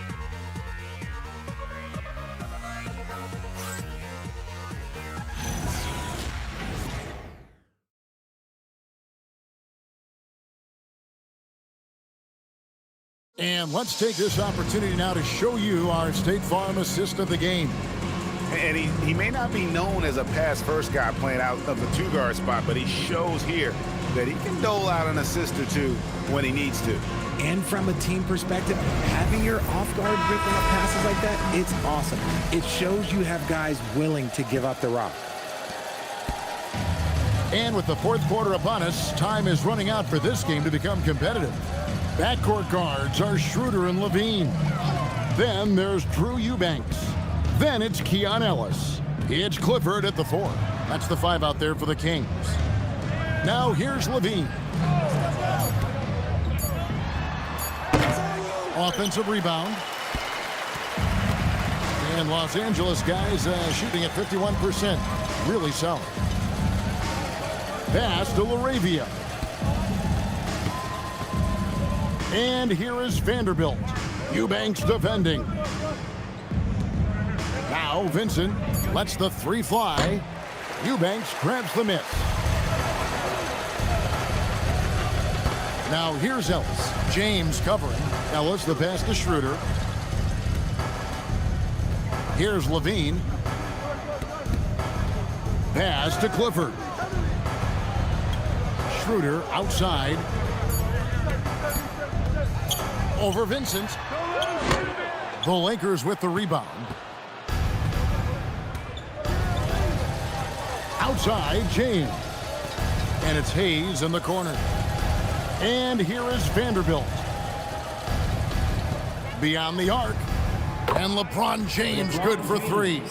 And let's take this opportunity now to show you our State Farm assist of the game. And he may not be known as a pass-first guy playing out of the two-guard spot, but he shows here that he can dole out an assist or two when he needs to. And from a team perspective, having your off-guard ripping up passes like that, it's awesome. It shows you have guys willing to give up the rock. And with the fourth quarter upon us, time is running out for this game to become competitive. Backcourt guards are Schroeder and Levine. Then there's Drew Eubanks. Then it's Keon Ellis. It's Clifford at the 4. That's the 5 out there for the Kings. Now here's Levine. Offensive rebound. And Los Angeles guys shooting at 51%. Really solid. Pass to LaRavia. And here is Vanderbilt. Eubanks defending. Now Vincent lets the 3 fly. Eubanks grabs the miss. Now here's Ellis. James covering. Ellis the pass to Schroeder. Here's Levine. Pass to Clifford. Schroeder outside. Over Vincent. The Lakers with the rebound. Outside, James. And it's Hayes in the corner. And here is Vanderbilt. Beyond the arc. And LeBron James good for 3.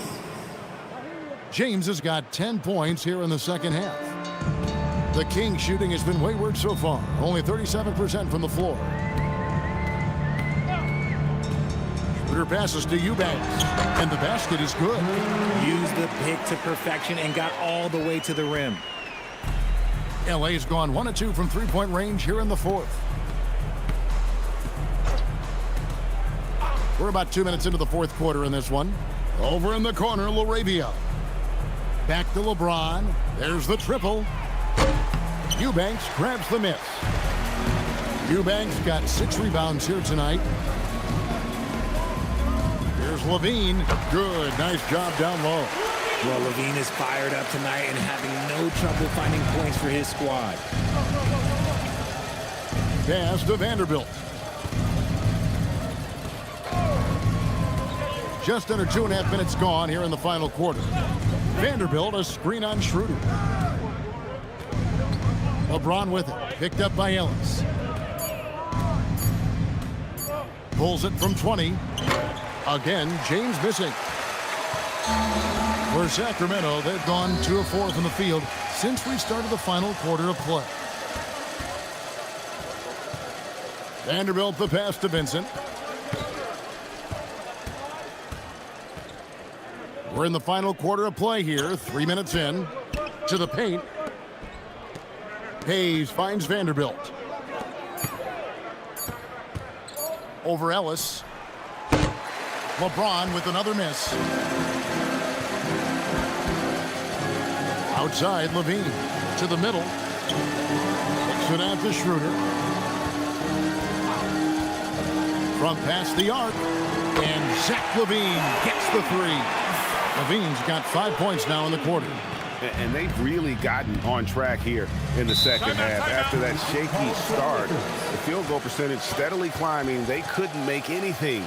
James has got 10 points here in the second half. The Kings shooting has been wayward so far. Only 37% from the floor. Passes to Eubanks, and the basket is good. Used the pick to perfection and got all the way to the rim. LA's gone 1 of 2 from three-point range here in the fourth. We're about 2 minutes into the fourth quarter in this one. Over in the corner, LaRavia. Back to LeBron. There's the triple. Eubanks grabs the miss. Eubanks got 6 rebounds here tonight. Here's Levine. Good. Nice job down low. Well, Levine is fired up tonight and having no trouble finding points for his squad. Pass to Vanderbilt. Just under 2.5 minutes gone here in the final quarter. Vanderbilt, a screen on Schroeder. LeBron with it. Picked up by Ellis. Pulls it from 20. Again, James missing. For Sacramento, they've gone 2 of 4 from the field since we started the final quarter of play. Vanderbilt the pass to Vincent. We're in the final quarter of play here. 3 minutes in. To the paint. Hayes finds Vanderbilt. Over Ellis. LeBron with another miss. Outside, Levine to the middle. Kicks it out to Schroeder. From past the arc. And Zach Levine gets the 3. Levine's got 5 points now in the quarter. And they've really gotten on track here in the second half. After that shaky start, the field goal percentage steadily climbing. They couldn't make anything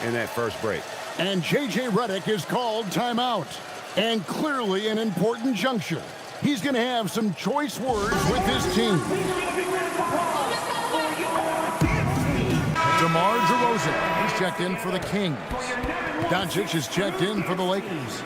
in that first break. And J.J. Redick is called timeout. And clearly an important juncture. He's going to have some choice words with his team. DeMar DeRozan is checked in for the Kings. Doncic is checked in for the Lakers.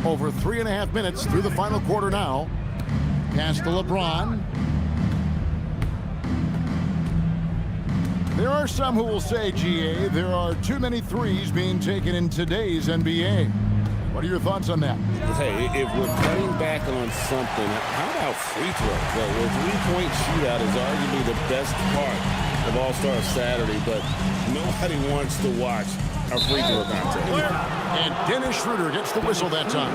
Over 3.5 minutes through the final quarter now. Pass to LeBron. There are some who will say, GA, there are too many threes being taken in today's NBA. What are your thoughts on that? Hey, if we're cutting back on something, how about free throws? The three-point shootout is arguably the best part of All-Star Saturday, but nobody wants to watch a free throw contest. And Dennis Schroeder gets the whistle that time.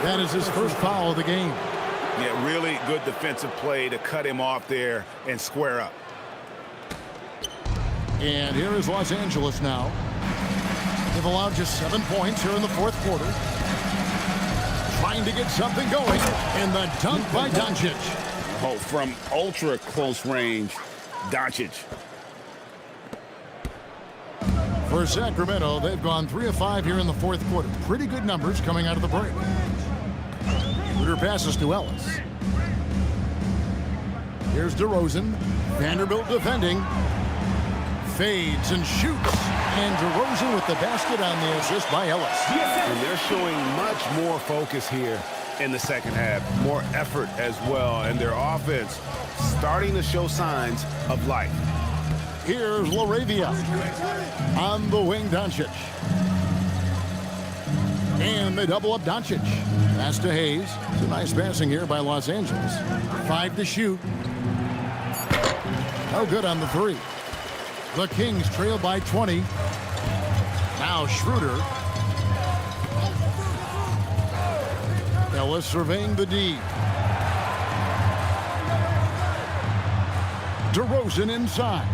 That is his first foul of the game. Yeah, really good defensive play to cut him off there and square up. And here is Los Angeles now. They've allowed just 7 points here in the fourth quarter. Trying to get something going. And the dunk by Doncic. Oh, from ultra close range, Doncic. For Sacramento, they've gone 3 of 5 here in the fourth quarter. Pretty good numbers coming out of the break. Schroeder passes to Ellis. Here's DeRozan. Vanderbilt defending. Fades and shoots. And DeRozan with the basket on the assist by Ellis. And they're showing much more focus here in the second half. More effort as well. And their offense starting to show signs of life. Here's LaRavia. On the wing, Doncic. And they double up Doncic. Pass to Hayes. It's a nice passing here by Los Angeles. 5 to shoot. No good on the 3. The Kings trail by 20. Now Schroeder. Ellis surveying the D. DeRozan inside.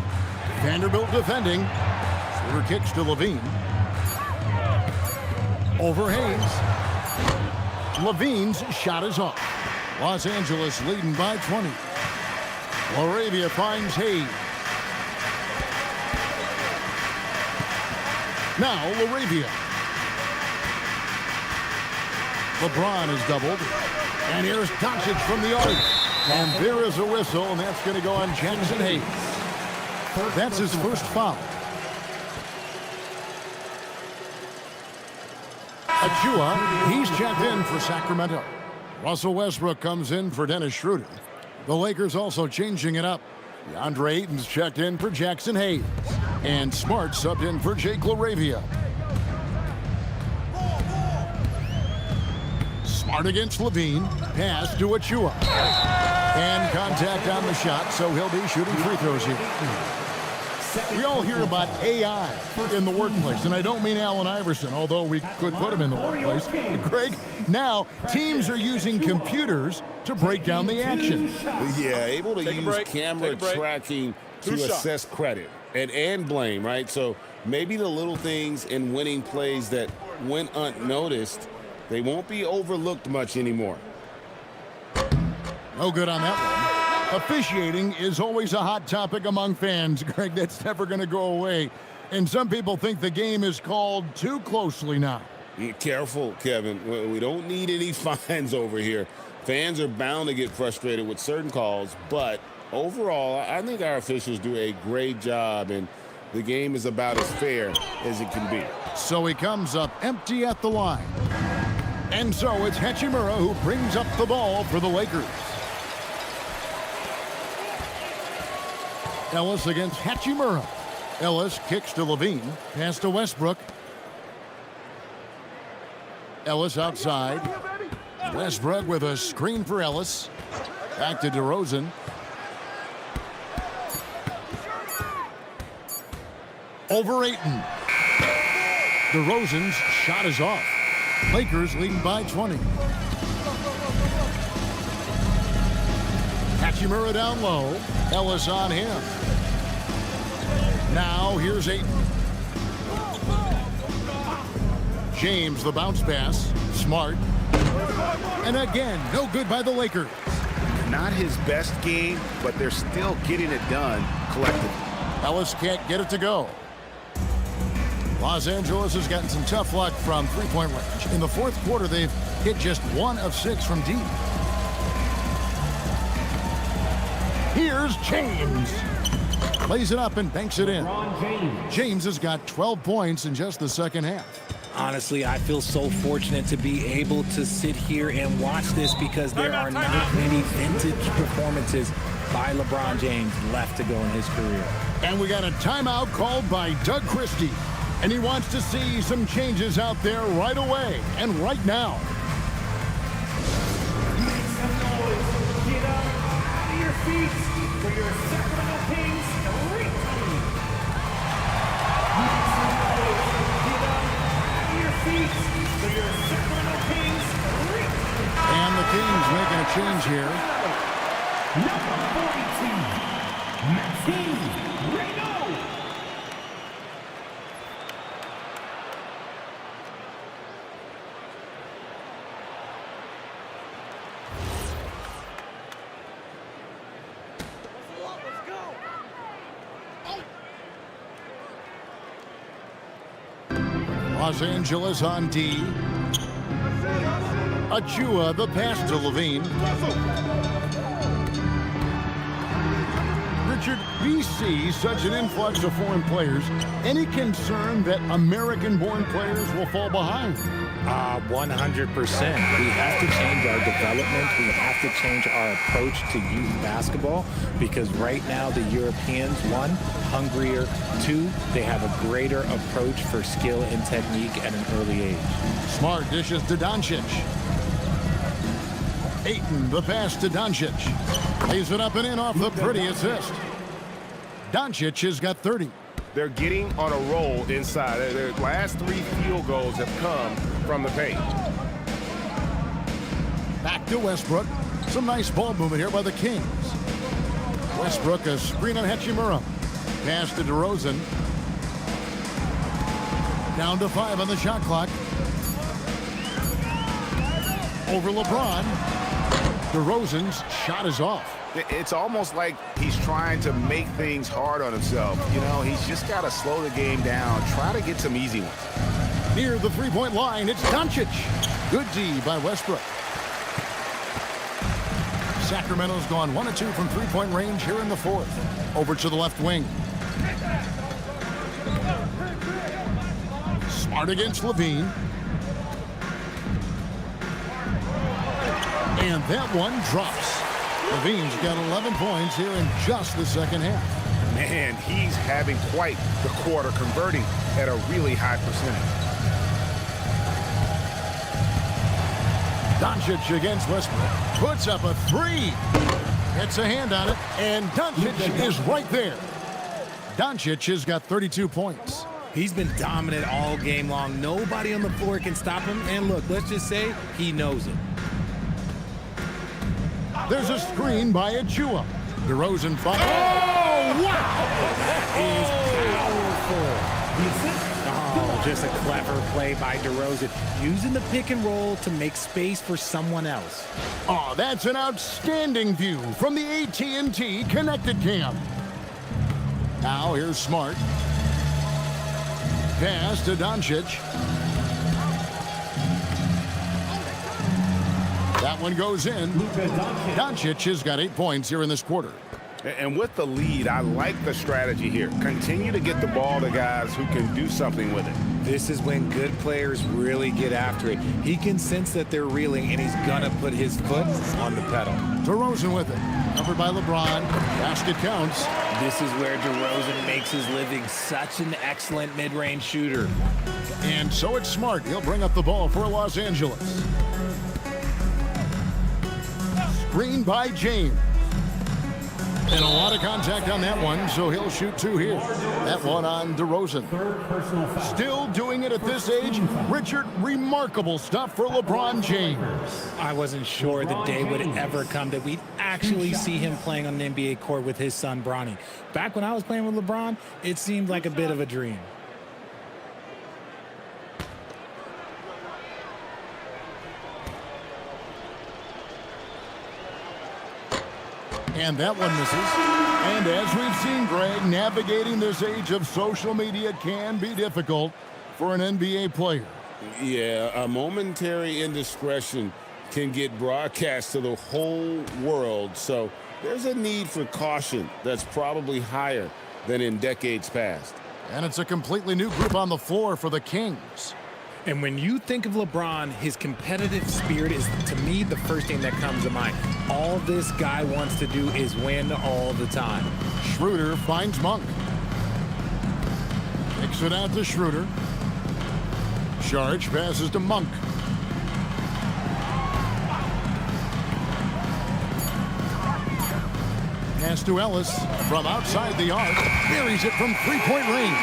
Vanderbilt defending. Schroeder kicks to Levine. Over Hayes. Levine's shot is off. Los Angeles leading by 20. LaRavia finds Hayes. Now LaRavia. LeBron is doubled. And here's Doncic from the arc. And there is a whistle, and that's going to go on Jackson Hayes. That's his first foul. Achua, he's checked in for Sacramento. Russell Westbrook comes in for Dennis Schroeder. The Lakers also changing it up. DeAndre Ayton's checked in for Jackson Hayes. And Smart subbed in for Jake LaRavia. Smart against Levine. Pass to Achua. And contact on the shot, so he'll be shooting free throws here. We all hear about AI in the workplace, and I don't mean Allen Iverson, although we could put him in the workplace. Greg, now teams are using computers to break down the action. Yeah, able to use camera tracking to assess credit and blame, right? So maybe the little things in winning plays that went unnoticed, they won't be overlooked much anymore. No good on that one. Officiating is always a hot topic among fans, Greg. That's never going to go away. And some people think the game is called too closely now. Be careful, Kevin. We don't need any fines over here. Fans are bound to get frustrated with certain calls, but overall, I think our officials do a great job, and the game is about as fair as it can be. So he comes up empty at the line. And so it's Hachimura who brings up the ball for the Lakers. Ellis against Hachimura. Ellis kicks to Levine. Pass to Westbrook. Ellis outside. Westbrook with a screen for Ellis. Back to DeRozan. Over Ayton. DeRozan's shot is off. Lakers leading by 20. Hachimura down low. Ellis on him. Now here's Ayton. James the bounce pass. Smart. And again, no good by the Lakers. Not his best game, but they're still getting it done collectively. Ellis can't get it to go. Los Angeles has gotten some tough luck from three-point range. In the fourth quarter, they've hit just 1 of 6 from deep. Here's James. Plays it up and banks it in. James has got 12 points in just the second half. Honestly, I feel so fortunate to be able to sit here and watch this because there are not many vintage performances by LeBron James left to go in his career. And we got a timeout called by Doug Christie. And he wants to see some changes out there right away and right now. Make some noise. Get up out of your feet for your Sacramento Kings great team. Make some noise. Get up out of your feet for your Sacramento Kings great team. And the Kings making a change here. Number 42, Maxime Reno. Los Angeles on D. Achua, the pass to Levine. Richard, we see such an influx of foreign players. Any concern that American-born players will fall behind? 100%. We have to change our development. We have to change our approach to youth basketball because right now the Europeans, 1, hungrier, 2, they have a greater approach for skill and technique at an early age. Smart dishes to Doncic. Ayton, the pass to Doncic. Lays it up and in off the pretty assist. Doncic has got 30. They're getting on a roll inside. Their last 3 field goals have come from the paint. Back to Westbrook. Some nice ball movement here by the Kings. Westbrook, a screen on Hachimura. Pass to DeRozan. Down to 5 on the shot clock. Over LeBron. DeRozan's shot is off. It's almost like he's trying to make things hard on himself. You know, he's just got to slow the game down, try to get some easy ones. Near the three-point line, it's Doncic. Good D by Westbrook. Sacramento's gone 1 of 2 from three-point range here in the fourth. Over to the left wing. Smart against Levine. And that one drops. Levine's got 11 points here in just the second half. Man, he's having quite the quarter, converting at a really high percentage. Doncic against Westbrook. Puts up a three. Gets a hand on it, and Doncic is right there. Doncic has got 32 points. He's been dominant all game long. Nobody on the floor can stop him. And look, let's just say he knows it. There's a screen by Achua. DeRozan fires. Oh, wow! That is powerful. Oh, just a clever play by DeRozan, using the pick and roll to make space for someone else. Oh, that's an outstanding view from the AT&T Connected Cam. Now here's Smart. Pass to Doncic. That one goes in. Doncic has got 8 points here in this quarter. And with the lead, I like the strategy here. Continue to get the ball to guys who can do something with it. This is when good players really get after it. He can sense that they're reeling, and he's gonna put his foot on the pedal. DeRozan with it. Covered by LeBron. Basket counts. This is where DeRozan makes his living. Such an excellent mid-range shooter. And so it's Smart. He'll bring up the ball for Los Angeles. Screen by James. And a lot of contact on that one, so he'll shoot two here. That one on DeRozan. Still doing it at this age. Richard, remarkable stuff for LeBron James. I wasn't sure the day would ever come that we'd actually see him playing on an NBA court with his son, Bronny. Back when I was playing with LeBron, it seemed like a bit of a dream. And that one misses. And as we've seen, Greg, navigating this age of social media can be difficult for an NBA player. Yeah, a momentary indiscretion can get broadcast to the whole world. So there's a need for caution that's probably higher than in decades past. And it's a completely new group on the floor for the Kings. And when you think of LeBron, his competitive spirit is, to me, the first thing that comes to mind. All this guy wants to do is win all the time. Schroeder finds Monk. Kicks it out to Schroeder. Charge passes to Monk. Pass to Ellis from outside the arc. Buries it from three-point range.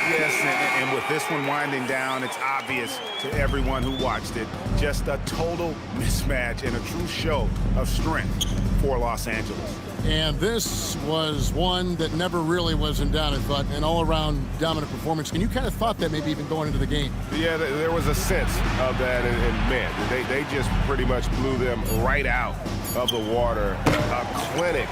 Yes, and with this one winding down, it's obvious to everyone who watched it. Just a total mismatch and a true show of strength for Los Angeles. And this was one that never really was in doubt, but an all-around dominant performance. And you kind of thought that maybe even going into the game. Yeah, there was a sense of that, and man, they just pretty much blew them right out of the water. A clinic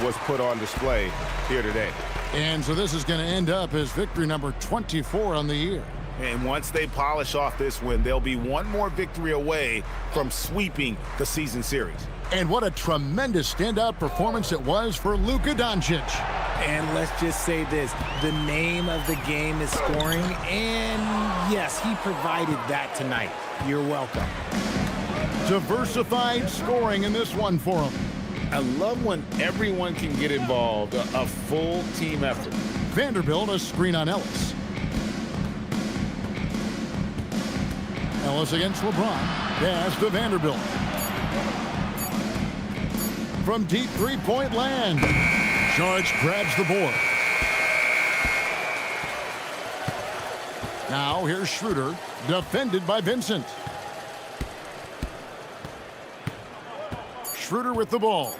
was put on display here today. And so this is going to end up as victory number 24 on the year. And once they polish off this win, they'll be one more victory away from sweeping the season series. And what a tremendous standout performance it was for Luka Doncic. And let's just say this, the name of the game is scoring, and yes, he provided that tonight. You're welcome. Diversified scoring in this one for him. I love when everyone can get involved, a full team effort. Vanderbilt, a screen on Ellis. Ellis against LeBron. Pass to Vanderbilt. From deep three-point land. Charge grabs the board. Now here's Schroeder, defended by Vincent. Schroeder with the ball.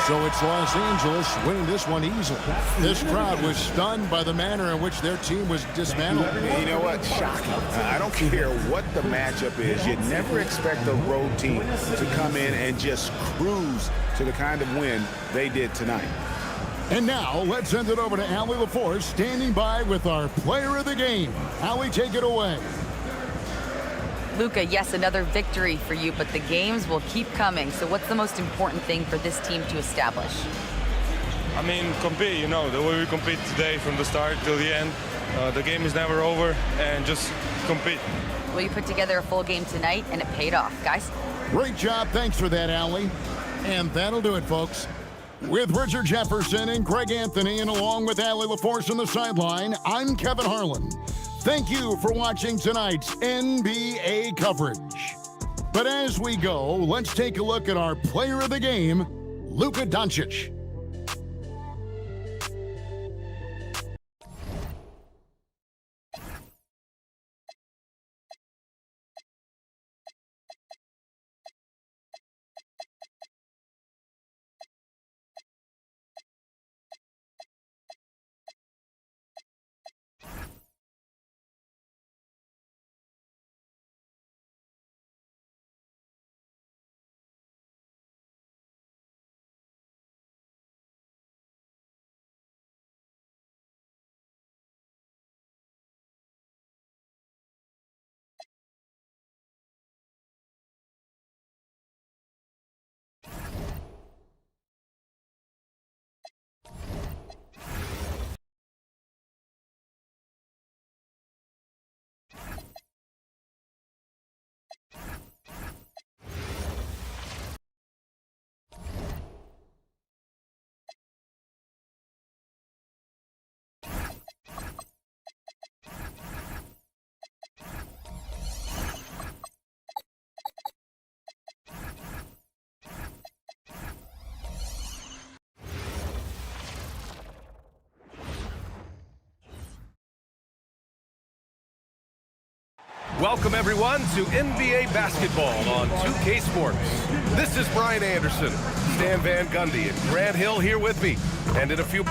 So it's Los Angeles winning this one easily. This crowd was stunned by the manner in which their team was dismantled. You know what? Shocking. I don't care what the matchup is. You never expect a road team to come in and just cruise to the kind of win they did tonight. And now let's send it over to Allie LaForce, standing by with our player of the game. Allie, take it away. Luka, yes, another victory for you, but the games will keep coming. So what's the most important thing for this team to establish? I mean, compete, you know, the way we compete today from the start till the end. The game is never over, and just compete. Well, you put together a full game tonight, and it paid off. Guys? Great job. Thanks for that, Allie. And that'll do it, folks. With Richard Jefferson and Greg Anthony, and along with Allie LaForce on the sideline, I'm Kevin Harlan. Thank you for watching tonight's NBA coverage. But as we go, let's take a look at our player of the game, Luka Doncic. Welcome, everyone, to NBA basketball on 2K Sports. This is Brian Anderson, Stan Van Gundy, and Grant Hill here with me. And in a few...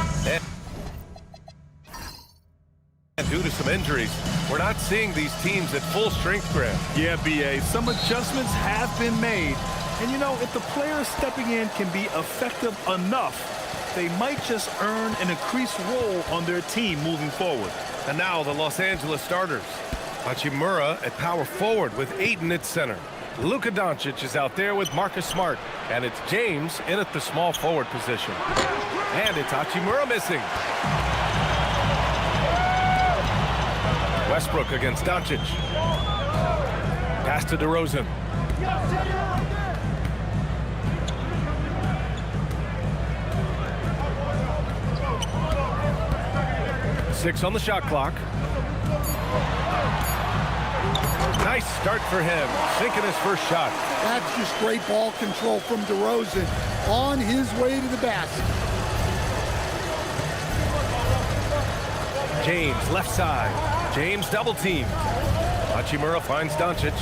And due to some injuries, we're not seeing these teams at full strength, Grant. Yeah, BA, some adjustments have been made. And, you know, if the players stepping in can be effective enough, they might just earn an increased role on their team moving forward. And now the Los Angeles starters. Hachimura at power forward with Ayton at center. Luka Doncic is out there with Marcus Smart. And it's James in at the small forward position. And it's Hachimura missing. Westbrook against Doncic. Pass to DeRozan. Six on the shot clock. Nice start for him, sinking his first shot. That's just great ball control from DeRozan on his way to the basket. James, left side. James double team. Hachimura finds Doncic.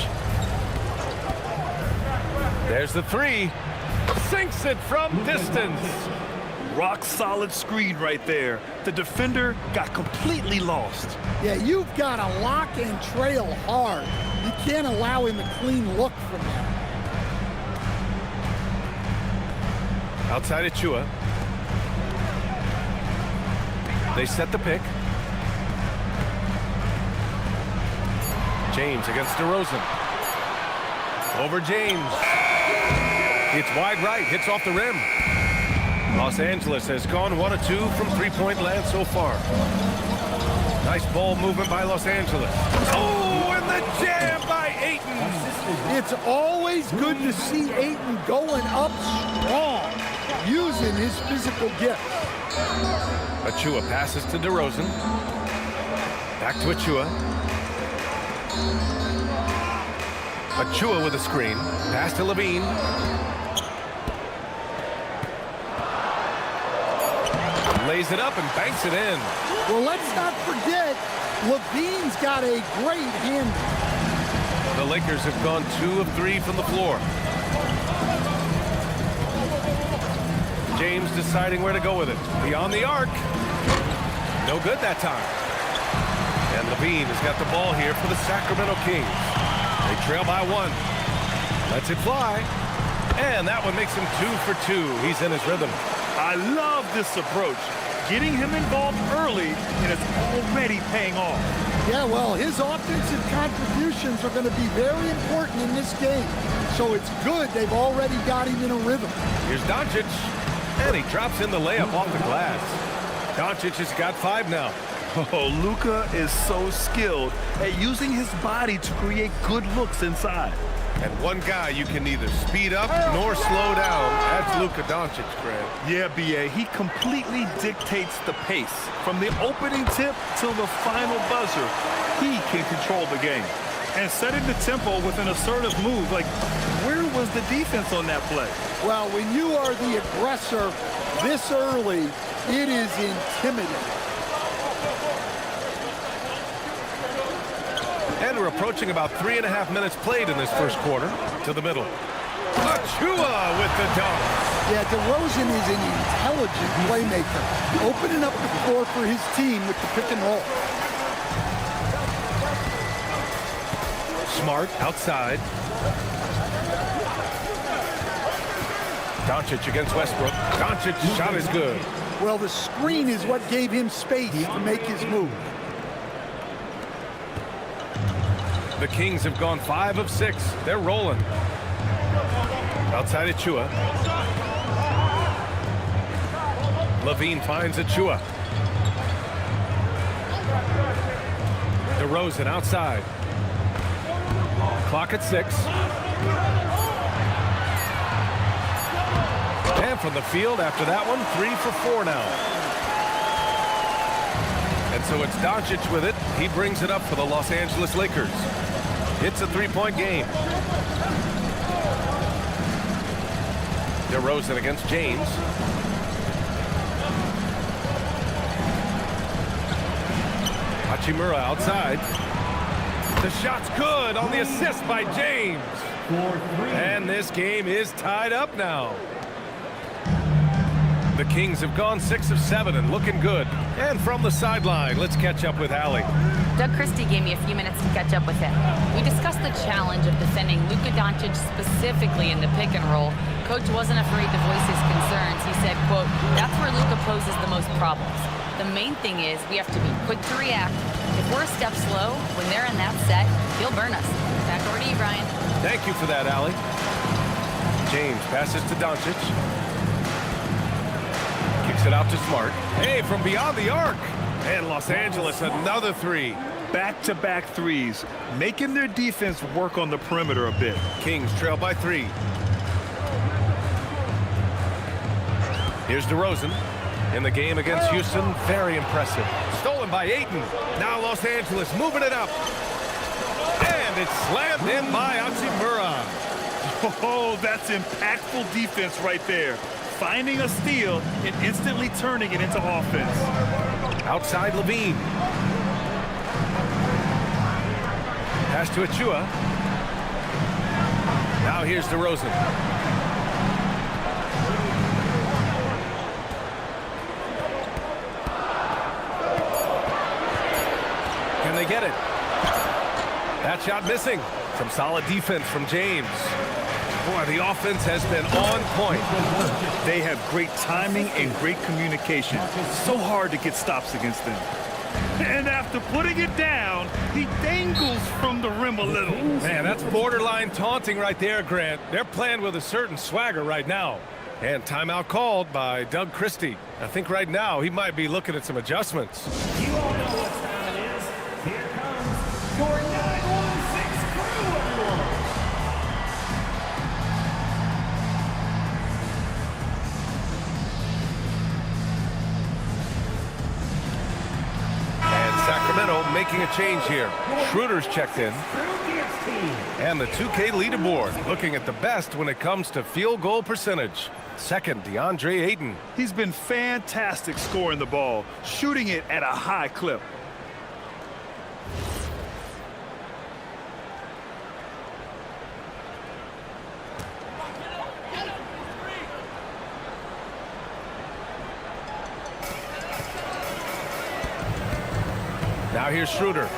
There's the three. Sinks it from distance. Rock solid screen right there. The defender got completely lost. Yeah, you've got to lock and trail hard. You can't allow him a clean look from there. Outside Achua. They set the pick. James against DeRozan. Over James. It's wide right, hits off the rim. Los Angeles has gone 1 of 2 from three-point land so far. Nice ball movement by Los Angeles. Oh, and the jam by Ayton. It's always good to see Ayton going up strong, using his physical gift. Achua passes to DeRozan. Back to Achua. Achua with a screen. Pass to Levine. Lays it up and banks it in. Well, let's not forget, Levine's got a great handle. The Lakers have gone 2 of 3 from the floor. James deciding where to go with it. Beyond the arc. No good that time. And Levine has got the ball here for the Sacramento Kings. They trail by 1. Lets it fly. And that one makes him 2 for 2. He's in his rhythm. I love this approach. Getting him involved early, and it's already paying off. Yeah, well, his offensive contributions are going to be very important in this game. So it's good they've already got him in a rhythm. Here's Doncic, and he drops in the layup off the glass. Doncic has got 5 now. Oh, Luka is so skilled at using his body to create good looks inside. And one guy you can neither speed up nor slow down. That's Luka Doncic, Grant. Yeah, B.A., he completely dictates the pace. From the opening tip till the final buzzer, he can control the game. And setting the tempo with an assertive move, like, where was the defense on that play? Well, when you are the aggressor this early, it is intimidating. And we're approaching about 3.5 minutes played in this first quarter. To the middle. Achua with the dunk. Yeah, DeRozan is an intelligent playmaker, opening up the floor for his team with the pick and roll. Smart outside. Doncic against Westbrook. Doncic shot is good. Well, the screen is what gave him space to make his move. The Kings have gone 5 of 6. They're rolling. Outside Achua. Levine finds Achua. DeRozan outside. Clock at 6. And from the field after that one, 3 for 4 now. And so it's Doncic with it. He brings it up for the Los Angeles Lakers. It's a 3-point game. DeRozan against James. Hachimura outside. The shot's good on the assist by James. And this game is tied up now. The Kings have gone 6 of 7 and looking good. And from the sideline, let's catch up with Allie. Doug Christie gave me a few minutes to catch up with him. We discussed the challenge of defending Luka Doncic specifically in the pick and roll. Coach wasn't afraid to voice his concerns. He said, quote, "That's where Luka poses the most problems. The main thing is we have to be quick to react. If we're a step slow, when they're in that set, he'll burn us." Back over to you, Brian. Thank you for that, Allie. James passes to Doncic. Kicks it out to Smart. Hey, from beyond the arc. And Los Angeles, another 3. Back-to-back threes, making their defense work on the perimeter a bit. Kings trail by 3. Here's DeRozan. In the game against Houston, very impressive. Stolen by Ayton. Now Los Angeles moving it up. And it's slammed in by Hachimura. Oh, that's impactful defense right there. Finding a steal and instantly turning it into offense. Outside Levine. Pass to Achua. Now here's DeRozan. Can they get it? That shot missing. Some solid defense from James. Boy, the offense has been on point. They have great timing and great communication. So hard to get stops against them. And after putting it down, he dangles from the rim a little. Man, that's borderline taunting right there, Grant. They're playing with a certain swagger right now. And timeout called by Doug Christie. I think right now he might be looking at some adjustments. You all know what time it is. Here comes your 916 crew, everyone. Sacramento making a change here. Schroeder's checked in. And the 2K leaderboard looking at the best when it comes to field goal percentage. Second, DeAndre Ayton. He's been fantastic scoring the ball, shooting it at a high clip. Now here's Schroeder,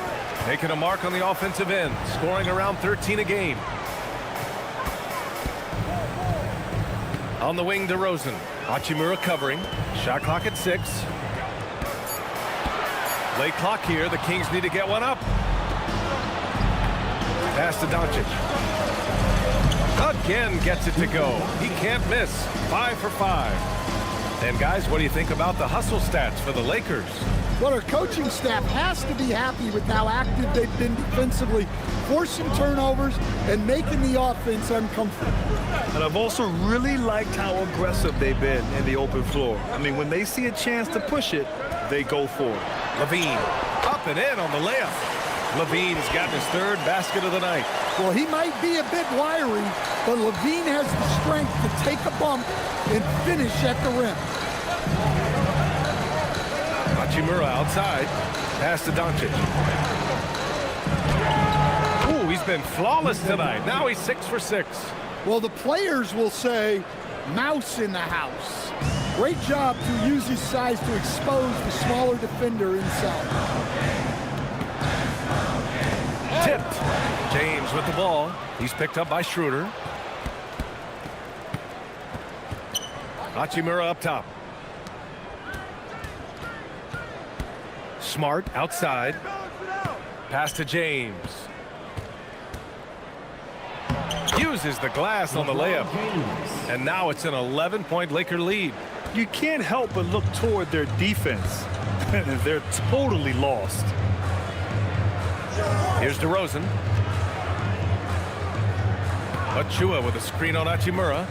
making a mark on the offensive end, scoring around 13 a game. On the wing, DeRozan. Hachimura covering. Shot clock at 6. Late clock here. The Kings need to get one up. Pass to Doncic. Again gets it to go. He can't miss. 5 for 5. And guys, what do you think about the hustle stats for the Lakers? Well, our coaching staff has to be happy with how active they've been defensively, forcing turnovers and making the offense uncomfortable. And I've also really liked how aggressive they've been in the open floor. I mean, when they see a chance to push it, they go for it. Levine up and in on the layup. Levine's gotten his third basket of the night. Well, he might be a bit wiry, but Levine has the strength to take a bump and finish at the rim. Hachimura outside. Pass to Doncic. Ooh, he's been flawless tonight. Now he's 6 for 6. Well, the players will say, mouse in the house. Great job to use his size to expose the smaller defender inside. Tipped. James with the ball. He's picked up by Schroeder. Hachimura up top. Smart outside. Pass to James. Uses the glass on the layup. And now it's an 11-point Laker lead. You can't help but look toward their defense. They're totally lost. Here's DeRozan. Achua with a screen on Hachimura.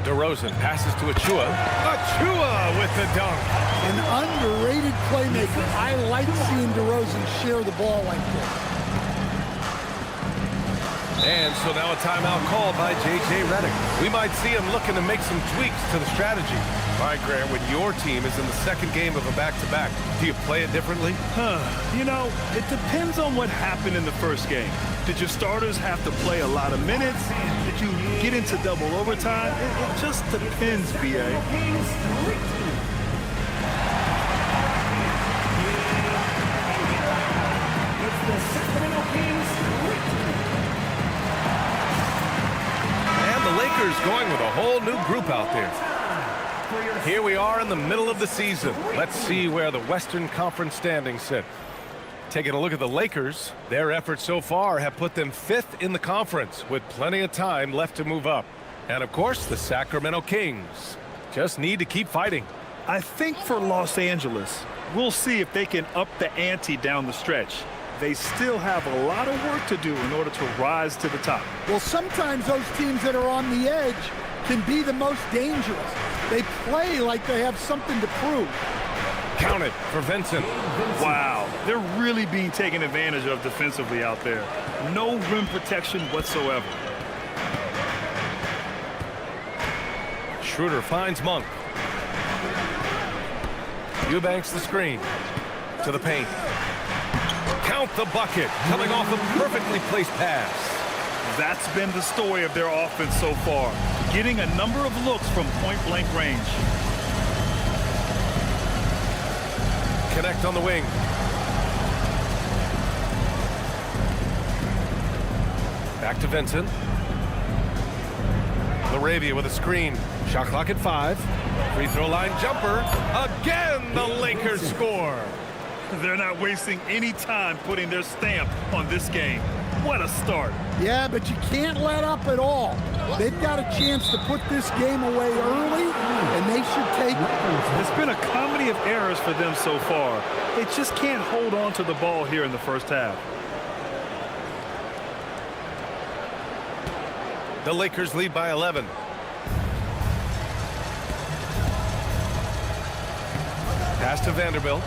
DeRozan passes to Achua. Achua with the dunk. An underrated playmaker. I like seeing DeRozan share the ball like this. And so now a timeout called by J.J. Redick. We might see him looking to make some tweaks to the strategy. All right, Grant, when your team is in the second game of a back-to-back, do you play it differently? You know, it depends on what happened in the first game. Did your starters have to play a lot of minutes? Did you get into double overtime? It just depends, B.A. It's the Sacramento Kings. And the Lakers going with a whole new group out there. Here we are in the middle of the season. Let's see where the Western Conference standings sit. Taking a look at the Lakers, their efforts so far have put them 5th in the conference with plenty of time left to move up. And of course, the Sacramento Kings just need to keep fighting. I think for Los Angeles, we'll see if they can up the ante down the stretch. They still have a lot of work to do in order to rise to the top. Well, sometimes those teams that are on the edge can be the most dangerous. They play like they have something to prove. Count it for Vincent. Wow, they're really being taken advantage of defensively out there. No rim protection whatsoever. Schroeder finds Monk. Eubanks the screen. To the paint. Count the bucket. Coming off a perfectly placed pass. That's been the story of their offense so far. Getting a number of looks from point-blank range. Connect on the wing. Back to Vincent. Laravia with a screen. Shot clock at 5. Free throw line jumper. Again, the Lakers score. They're not wasting any time putting their stamp on this game. What a start. Yeah, but you can't let up at all. They've got a chance to put this game away early, and they should take it. It's been a comedy of errors for them so far. They just can't hold on to the ball here in the first half. The Lakers lead by 11. Pass to Vanderbilt.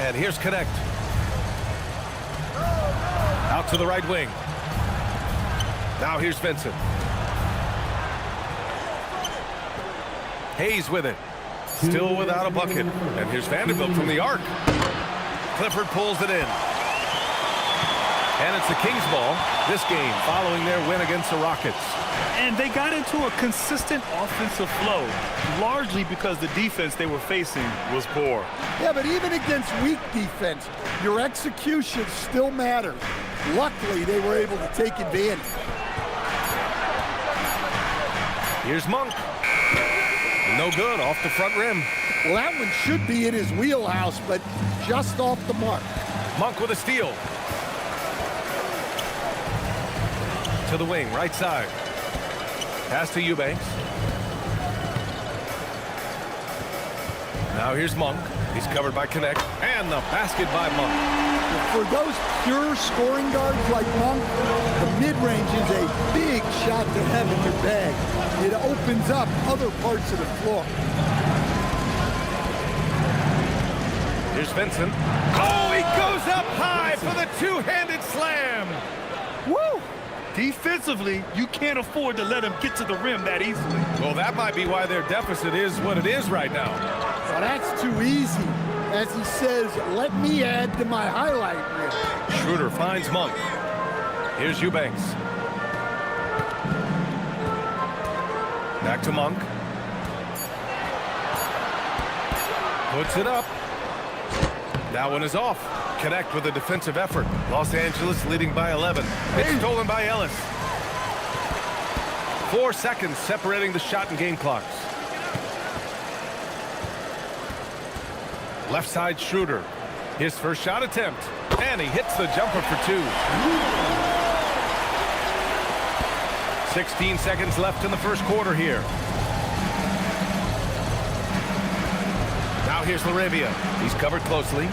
And here's Connect. Out to the right wing. Now here's Vincent. Hayes with it. Still without a bucket. And here's Vanderbilt from the arc. Clifford pulls it in. And it's the Kings ball this game following their win against the Rockets. And they got into a consistent offensive flow, largely because the defense they were facing was poor. Yeah, but even against weak defense, your execution still matters. Luckily, they were able to take advantage. Here's Monk. No good, off the front rim. Well, that one should be in his wheelhouse, but just off the mark. Monk with a steal. To the wing, right side. Pass to Eubanks. Now here's Monk. He's covered by Connect. And the basket by Monk. For those pure scoring guards like Monk, the mid-range is a big shot to have in your bag. It opens up other parts of the floor. Here's Vincent. Oh, he goes up high for the two-handed slam. Woo! Defensively, you can't afford to let him get to the rim that easily. Well, that might be why their deficit is what it is right now. Well, that's too easy. As he says, let me add to my highlight reel. Schroeder finds Monk. Here's Eubanks. Back to Monk. Puts it up. That one is off. Connect with a defensive effort. Los Angeles leading by 11. It's stolen by Ellis. 4 seconds separating the shot and game clocks. Left side Schroeder. His first shot attempt. And he hits the jumper for 2. 16 seconds left in the first quarter here. Now here's LaRavia. He's covered closely.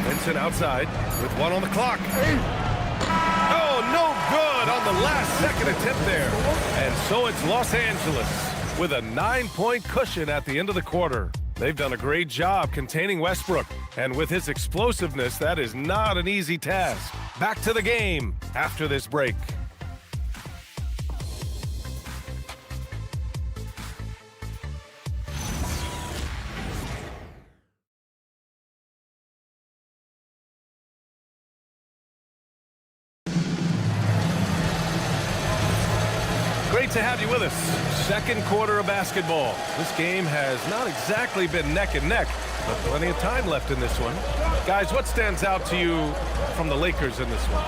Vincent outside with 1 on the clock. Oh, no good on the last second attempt there. And so it's Los Angeles with a 9-point cushion at the end of the quarter. They've done a great job containing Westbrook. And with his explosiveness, that is not an easy task. Back to the game after this break. Great to have you with us. Second quarter of basketball. This game has not exactly been neck and neck, but plenty of time left in this one. Guys, what stands out to you from the Lakers in this one?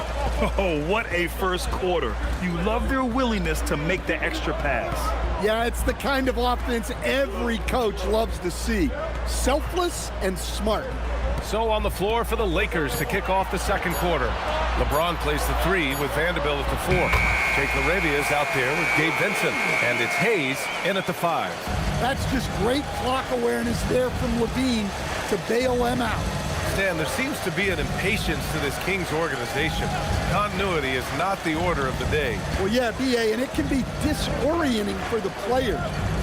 Oh, what a first quarter. You love their willingness to make the extra pass. Yeah, it's the kind of offense every coach loves to see. Selfless and smart. So on the floor for the Lakers to kick off the second quarter. LeBron plays the 3 with Vanderbilt at the 4. Jake LaRavia is out there with Gabe Vincent. And it's Hayes in at the 5. That's just great clock awareness there from Levine to bail them out. Stan, there seems to be an impatience to this Kings organization. Continuity is not the order of the day. Well, yeah, B.A., and it can be disorienting for the players.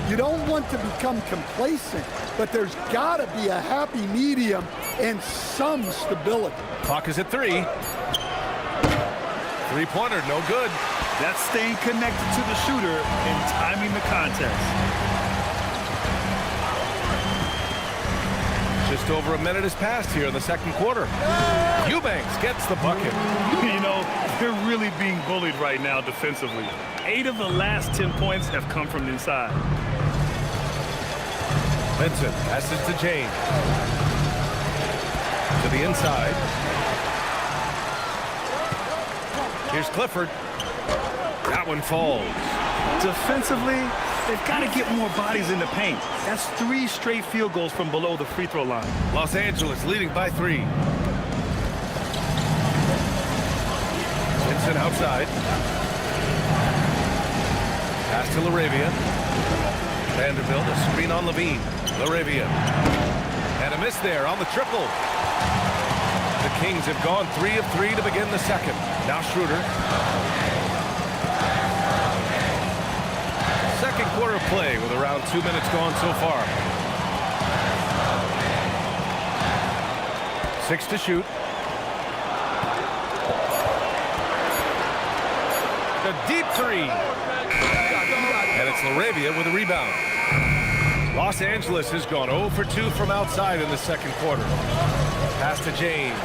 You don't want to become complacent, but there's got to be a happy medium and some stability. Clock is at 3. Three-pointer, no good. That's staying connected to the shooter and timing the contest. Just over a minute has passed here in the second quarter. Eubanks gets the bucket. You know, they're really being bullied right now defensively. 8 of the last 10 points have come from inside. Vincent passes to James. To the inside. Here's Clifford. That one falls. Defensively, they've got to get more bodies in the paint. That's 3 straight field goals from below the free throw line. Los Angeles leading by 3. Vincent outside. Pass to LaRavia. Vanderbilt, a screen on Levine. LaRavia. And a miss there on the triple. The Kings have gone 3 of 3 to begin the second. Now Schroeder. Second quarter play with around 2 minutes gone so far. 6 to shoot. A deep 3. And it's LaRavia with a rebound. Los Angeles has gone 0 for 2 from outside in the second quarter. Pass to James.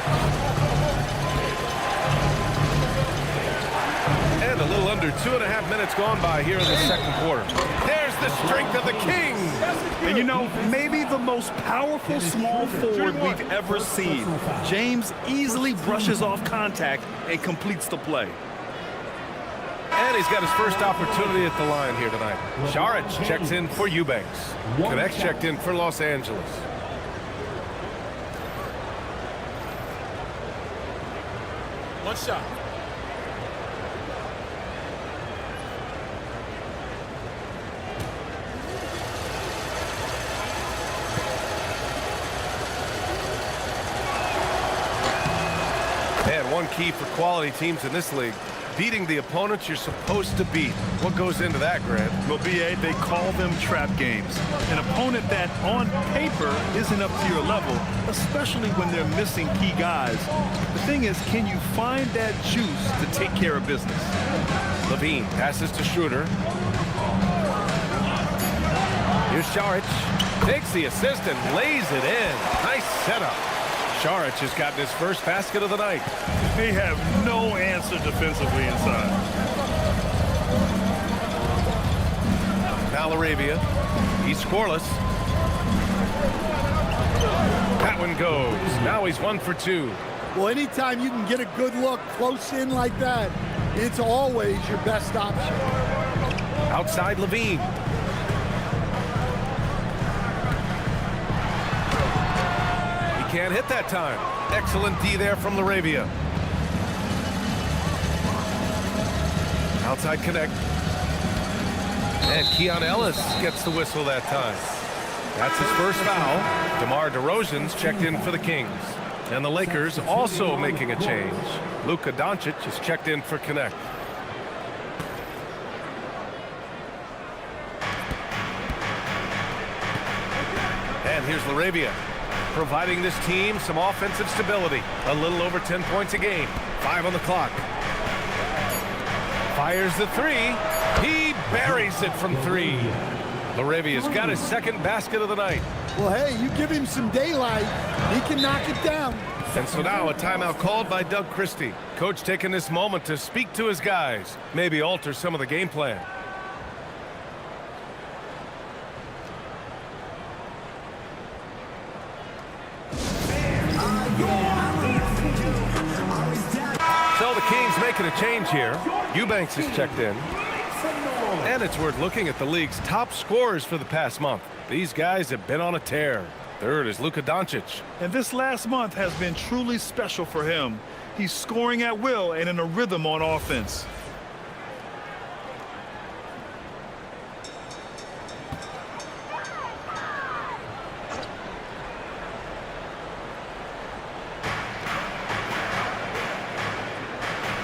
And a little under 2.5 minutes gone by here in the second quarter. There's the strength of the Kings. And you know, maybe the most powerful small forward we've ever seen. James easily brushes off contact and completes the play. And he's got his first opportunity at the line here tonight. Saric checks in for Eubanks. Connect checked in for Los Angeles. One shot. key for quality teams in this league. Beating the opponents you're supposed to beat. What goes into that, Grant? Well, B.A., they call them trap games. An opponent that, on paper, isn't up to your level, especially when they're missing key guys. The thing is, can you find that juice to take care of business? Levine passes to Schroeder. Here's Šarić. Takes the assist and lays it in. Nice setup. Šarić has gotten his first basket of the night. They have no answer defensively inside. Now LaRavia. He's scoreless. That one goes. Now he's 1 for 2. Well, anytime you can get a good look close in like that, it's always your best option. Outside Levine. Can't hit that time. Excellent D there from LaRavia. Outside connect. And Keon Ellis gets the whistle that time. That's his first foul. DeMar DeRozan's checked in for the Kings. And the Lakers also making a change. Luka Doncic is checked in for connect. And here's LaRavia, providing this team some offensive stability. A little over 10 points a game. 5 on the clock. Fires the 3. He buries it from 3. LaRavia's got his second basket of the night. Well, hey, you give him some daylight, he can knock it down. And so now a timeout called by Doug Christie. Coach taking this moment to speak to his guys. Maybe alter some of the game plan. So the Kings making a change here. Eubanks is checked in. And it's worth looking at the league's top scorers for the past month. These guys have been on a tear. Third is Luka Doncic. And this last month has been truly special for him. He's scoring at will and in a rhythm on offense.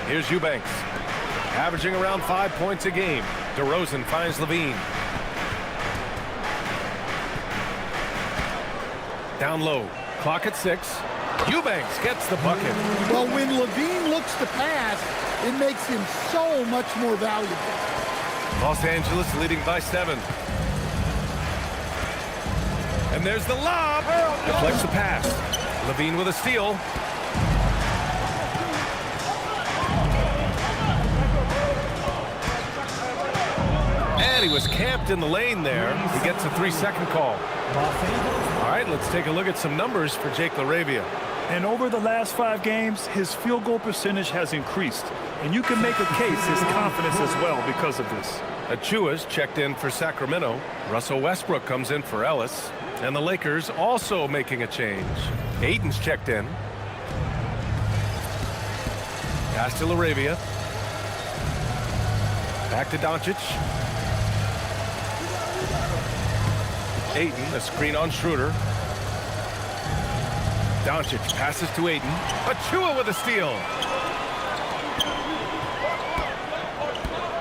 Here's Eubanks, averaging around 5 points a game. DeRozan finds Levine. Down low, clock at 6. Eubanks gets the bucket. Well, when Levine looks to pass, it makes him so much more valuable. Los Angeles leading by 7. And there's the lob. Deflects the pass. Levine with a steal. And he was camped in the lane there. He gets a 3-second call. All right, let's take a look at some numbers for Jake LaRavia. And over the last 5 games, his field goal percentage has increased. And you can make a case his confidence as well because of this. Achua's checked in for Sacramento. Russell Westbrook comes in for Ellis. And the Lakers also making a change. Ayton's checked in. Pass to LaRavia. Back to Doncic. Ayton, a screen on Schroeder. Doncic passes to Ayton. Achua with a steal.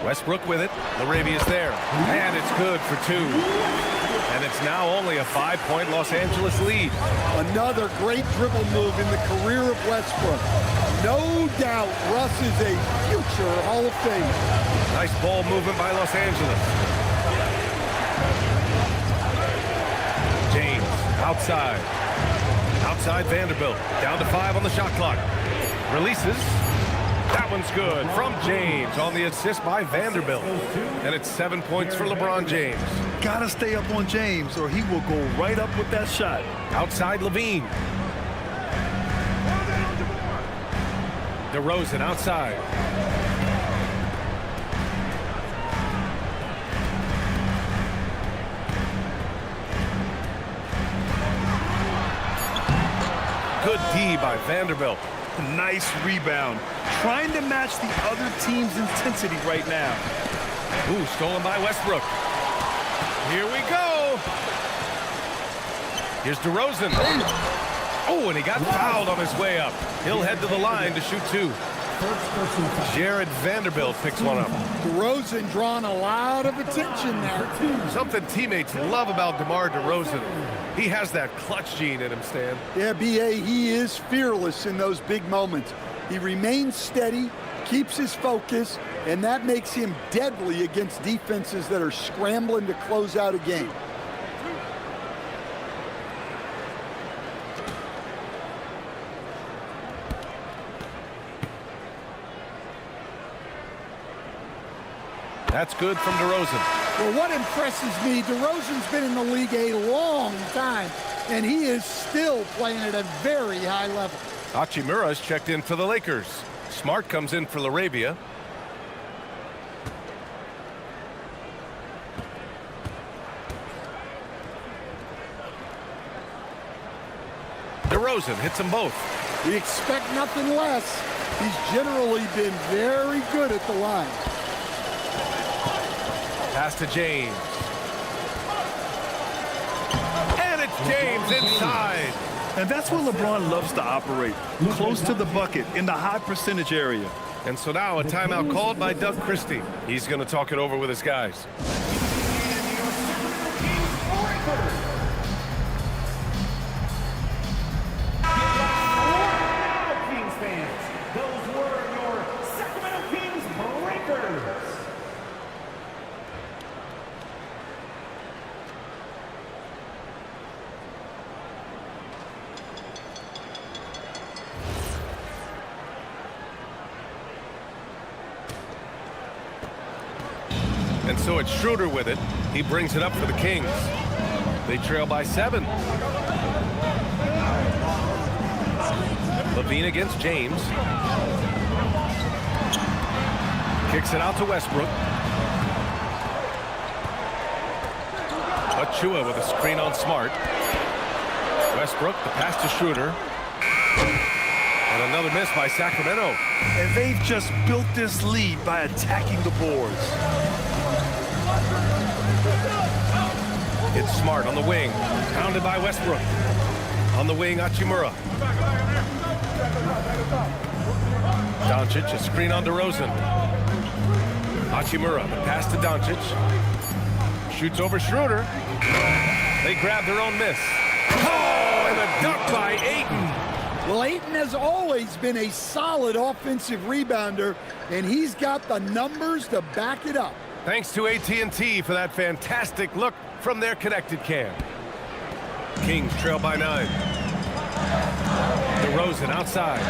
Westbrook with it. LaRavia's there. And it's good for 2. And it's now only a 5-point Los Angeles lead. Another great dribble move in the career of Westbrook. No doubt Russ is a future Hall of Fame. Nice ball movement by Los Angeles. James outside. Outside Vanderbilt. Down to 5 on the shot clock. Releases. That one's good from James on the assist by Vanderbilt. And it's 7 points for LeBron James. Gotta stay up on James or he will go right up with that shot. Outside Levine. DeRozan outside. Good D by Vanderbilt. Nice rebound. Trying to match the other team's intensity right now. Ooh, stolen by Westbrook. Here we go. Here's DeRozan. Oh, and he got fouled on his way up. He'll head to the line to shoot 2. Jared Vanderbilt picks one up. DeRozan drawing a lot of attention there. Something teammates love about DeMar DeRozan. He has that clutch gene in him, Stan. Yeah, B.A., he is fearless in those big moments. He remains steady, keeps his focus, and that makes him deadly against defenses that are scrambling to close out a game. That's good from DeRozan. Well, what impresses me, DeRozan's been in the league a long time, and he is still playing at a very high level. Hachimura's checked in for the Lakers. Smart comes in for LaRavia. DeRozan hits them both. We expect nothing less. He's generally been very good at the line. Pass to James. And it's James inside. And that's where LeBron loves to operate, close to the bucket in the high percentage area. And so now a timeout called by Doug Christie. He's going to talk it over with his guys. Kings fans, those were your Sacramento Kings breakers. And so it's Schroeder with it. He brings it up for the Kings. They trail by 7. Levine against James. Kicks it out to Westbrook. Achua with a screen on Smart. Westbrook, the pass to Schroeder. And another miss by Sacramento. And they've just built this lead by attacking the boards. It's Smart on the wing. Pounded by Westbrook. On the wing, Hachimura. Doncic, a screen on DeRozan. Hachimura, the pass to Doncic. Shoots over Schroeder. They grab their own miss. Oh, and a dunk by Ayton. Well, Ayton has always been a solid offensive rebounder, and he's got the numbers to back it up. Thanks to AT&T for that fantastic look from their connected cam. Kings trail by 9. DeRozan outside.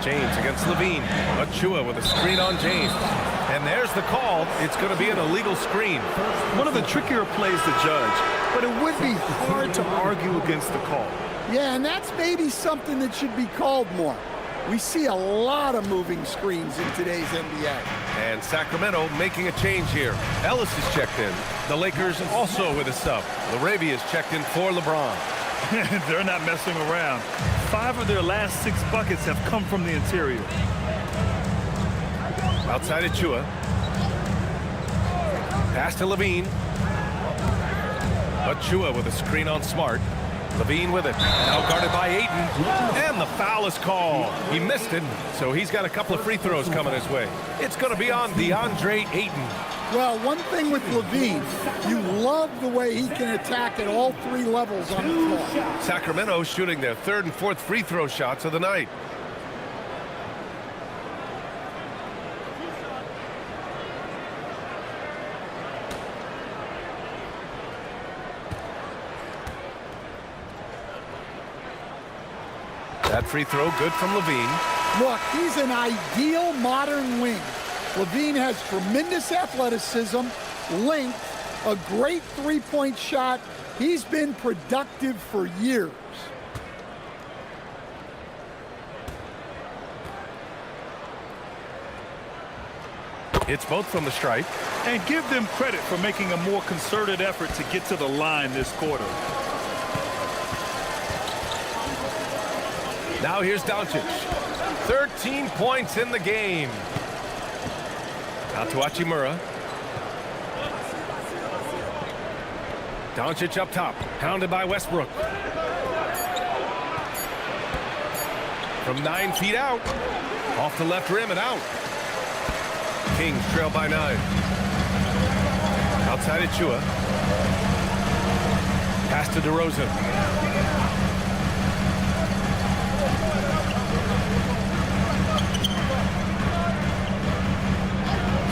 James against Levine. Achua with a screen on James. And there's the call. It's going to be an illegal screen. One of the trickier plays to judge, but it would be hard to argue against the call. Yeah, and that's maybe something that should be called more. We see a lot of moving screens in today's NBA. And Sacramento making a change here. Ellis is checked in. The Lakers also with a sub. LaRavia is checked in for LeBron. They're not messing around. 5 of their last 6 buckets have come from the interior. Outside Achua. Pass to Levine. Achua with a screen on Smart. Levine with it. Now guarded by Ayton. And the foul is called. He missed it, so he's got a couple of free throws coming his way. It's going to be on DeAndre Ayton. Well, one thing with Levine, you love the way he can attack at all 3 levels on the floor. Sacramento shooting their 3rd and 4th free throw shots of the night. That free throw good from Levine. Look, he's an ideal modern wing. Levine has tremendous athleticism, length, a great three-point shot. He's been productive for years. It's both from the stripe. And give them credit for making a more concerted effort to get to the line this quarter. Now here's Doncic. 13 points in the game. Out to Hachimura. Doncic up top, pounded by Westbrook. From 9 feet out, off the left rim and out. Kings trail by 9. Outside Achua. Pass to DeRozan.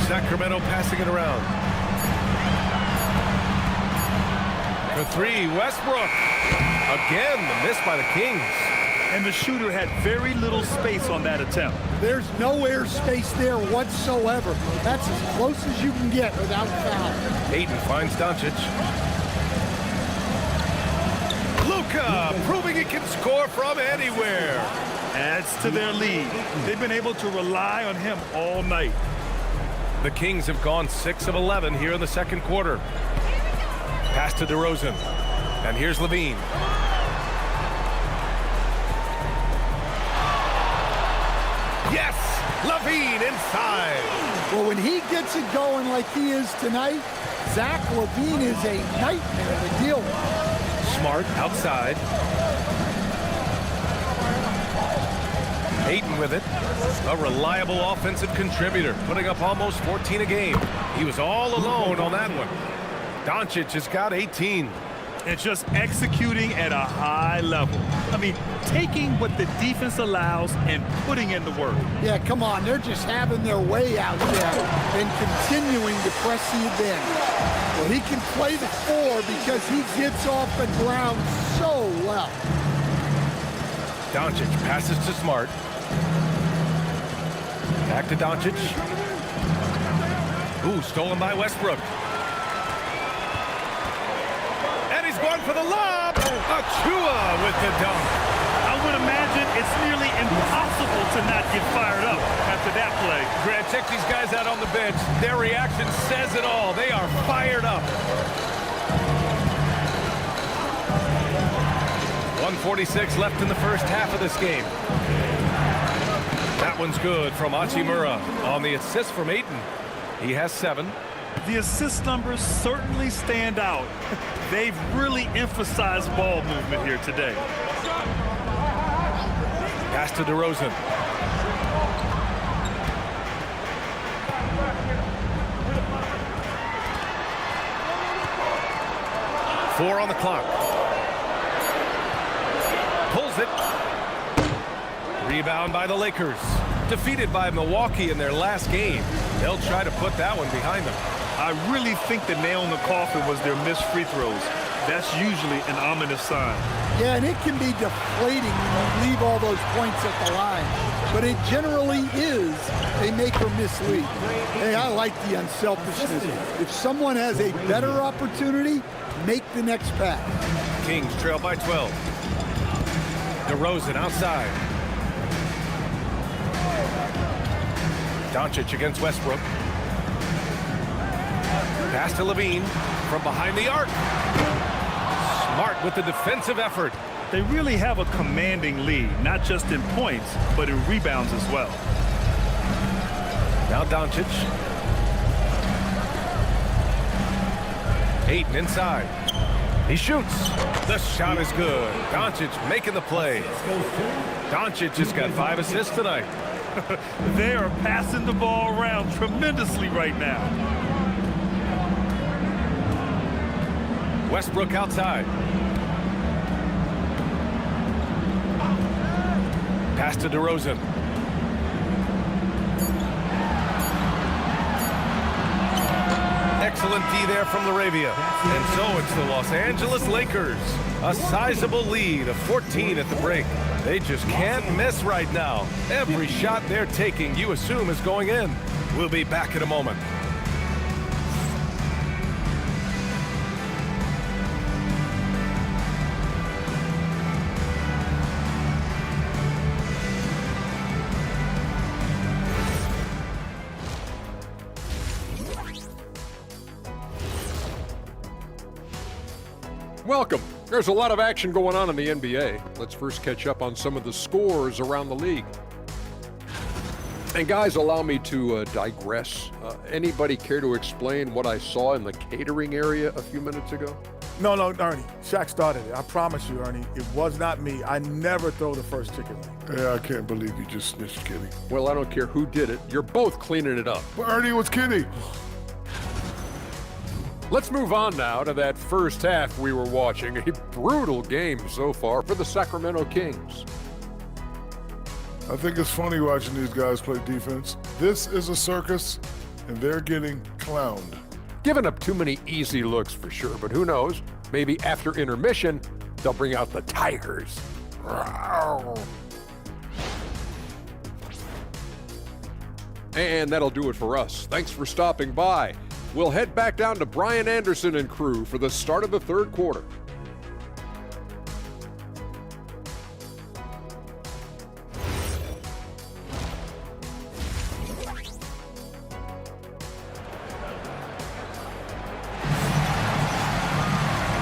Sacramento passing it around. For 3, Westbrook. Again, the miss by the Kings. And the shooter had very little space on that attempt. There's no air space there whatsoever. That's as close as you can get without foul. Ayton finds Doncic. Luka proving he can score from anywhere. Adds to their lead. They've been able to rely on him all night. The Kings have gone 6 of 11 here in the second quarter. Pass to DeRozan. And here's Levine. Yes! Levine inside. Well, when he gets it going like he is tonight, Zach LaVine is a nightmare to deal with. Smart outside. Ayton with it. A reliable offensive contributor, putting up almost 14 a game. He was all alone on that one. Doncic has got 18. And just executing at a high level. I mean, taking what the defense allows and putting in the work. Yeah, come on. They're just having their way out there and continuing to press the advantage. Well, he can play the 4 because he gets off the ground so well. Doncic passes to Smart. Back to Doncic. Ooh, stolen by Westbrook. And he's going for the lob. Achua with the dunk. I would imagine it's nearly impossible to not get fired up after that play. Grant, check these guys out on the bench. Their reaction says it all. They are fired up. 1:46 left in the first half of this game. That one's good from Hachimura on the assist from Ayton. He has 7. The assist numbers certainly stand out. They've really emphasized ball movement here today. Pass to DeRozan. Four on the clock. Pulls it. Rebound by the Lakers. Defeated by Milwaukee in their last game. They'll try to put that one behind them. I really think the nail in the coffin was their missed free throws. That's usually an ominous sign. Yeah, and it can be deflating when you leave all those points at the line. But it generally is a make or miss lead. Hey, I like the unselfishness. If someone has a better opportunity, make the next pass. Kings trail by 12. DeRozan outside. Doncic against Westbrook. Pass to Levine from behind the arc. Smart with the defensive effort. They really have a commanding lead, not just in points, but in rebounds as well. Now Doncic. Ayton inside. He shoots. The shot is good. Doncic making the play. Doncic has got 5 assists tonight. They are passing the ball around tremendously right now. Westbrook outside. Pass to DeRozan. Excellent D there from Laravia. And so it's the Los Angeles Lakers. A sizable lead of 14 at the break. They just can't miss right now. Every shot they're taking, you assume, is going in. We'll be back in a moment. Welcome. There's a lot of action going on in the NBA. Let's first catch up on some of the scores around the league. And guys, allow me to digress. Anybody care to explain what I saw in the catering area a few minutes ago? No, Ernie. Shaq started it. I promise you, Ernie. It was not me. I never throw the first chicken wing. Yeah, I can't believe you just snitched Kenny. Well, I don't care who did it. You're both cleaning it up. But Ernie was Kenny. Let's move on now to that first half we were watching. A brutal game so far for the Sacramento Kings. I think it's funny watching these guys play defense. This is a circus, and they're getting clowned. Giving up too many easy looks for sure, but who knows? Maybe after intermission, they'll bring out the Tigers. And that'll do it for us. Thanks for stopping by. We'll head back down to Brian Anderson and crew for the start of the third quarter.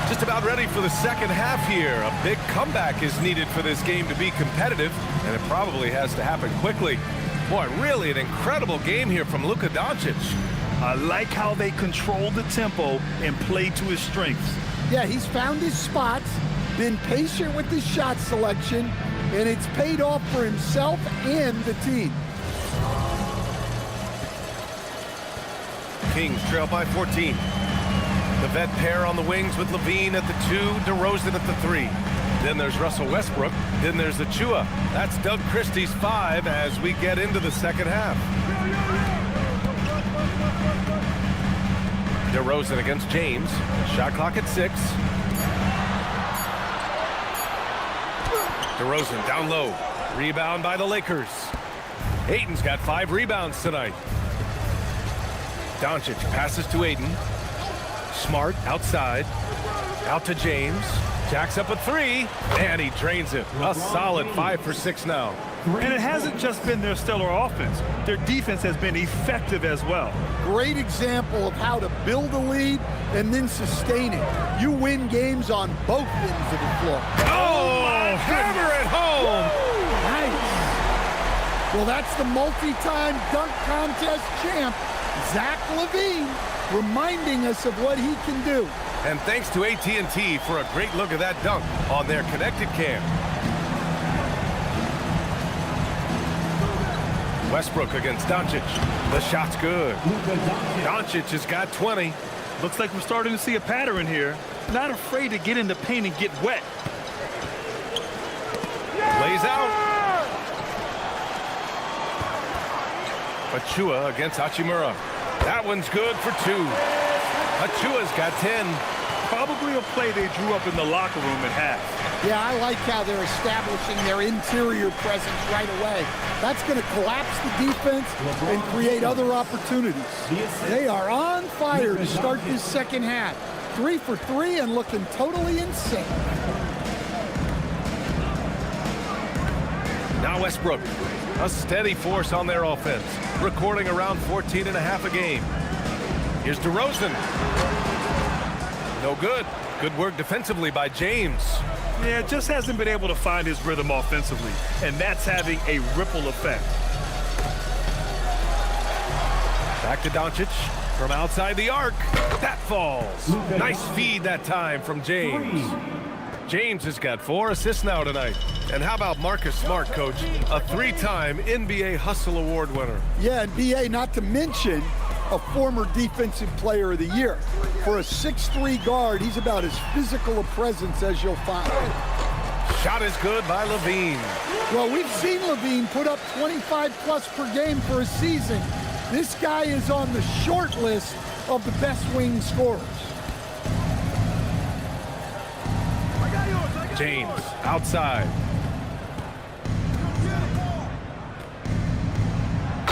Just about ready for the second half here. A big comeback is needed for this game to be competitive, and it probably has to happen quickly. Boy, really an incredible game here from Luka Doncic. I like how they control the tempo and play to his strengths. Yeah, he's found his spots, been patient with his shot selection, and it's paid off for himself and the team. Kings trail by 14. The vet pair on the wings with Levine at the 2, DeRozan at the 3. Then there's Russell Westbrook. Then there's Achua. That's Doug Christie's 5 as we get into the second half. DeRozan against James. Shot clock at 6. DeRozan down low. Rebound by the Lakers. Ayton's got 5 rebounds tonight. Doncic passes to Ayton. Smart outside. Out to James. Jacks up a 3, and he drains it. A solid 5 for 6 now. And it hasn't just been their stellar offense. Their defense has been effective as well. Great example of how to build a lead and then sustain it. You win games on both ends of the floor. Oh, hammer it home! Nice. Well, that's the multi-time dunk contest champ, Zach LaVine, reminding us of what he can do. And thanks to AT&T for a great look at that dunk on their connected cam. Westbrook against Doncic. The shot's good. Doncic has got 20. Looks like we're starting to see a pattern here. Not afraid to get in the paint and get wet. Lays out. Achua against Hachimura. That one's good for 2. Achua's got 10. Probably a play they drew up in the locker room at half. Yeah, I like how they're establishing their interior presence right away. That's going to collapse the defense and create other opportunities. They are on fire to start this second half. 3 for 3 and looking totally insane. Now Westbrook, a steady force on their offense, recording around 14.5 a game. Here's DeRozan. No good. Good work defensively by James. Yeah, just hasn't been able to find his rhythm offensively, and that's having a ripple effect. Back to Doncic from outside the arc. That falls. Nice feed that time from James. James has got 4 assists now tonight. And how about Marcus Smart, coach? A 3-time NBA Hustle Award winner. Yeah, and BA, not to mention a former Defensive Player of the Year. For a 6'3" guard, he's about as physical a presence as you'll find. Shot is good by Levine. Well, we've seen Levine put up 25+ per game for a season. This guy is on the short list of the best wing scorers. James outside.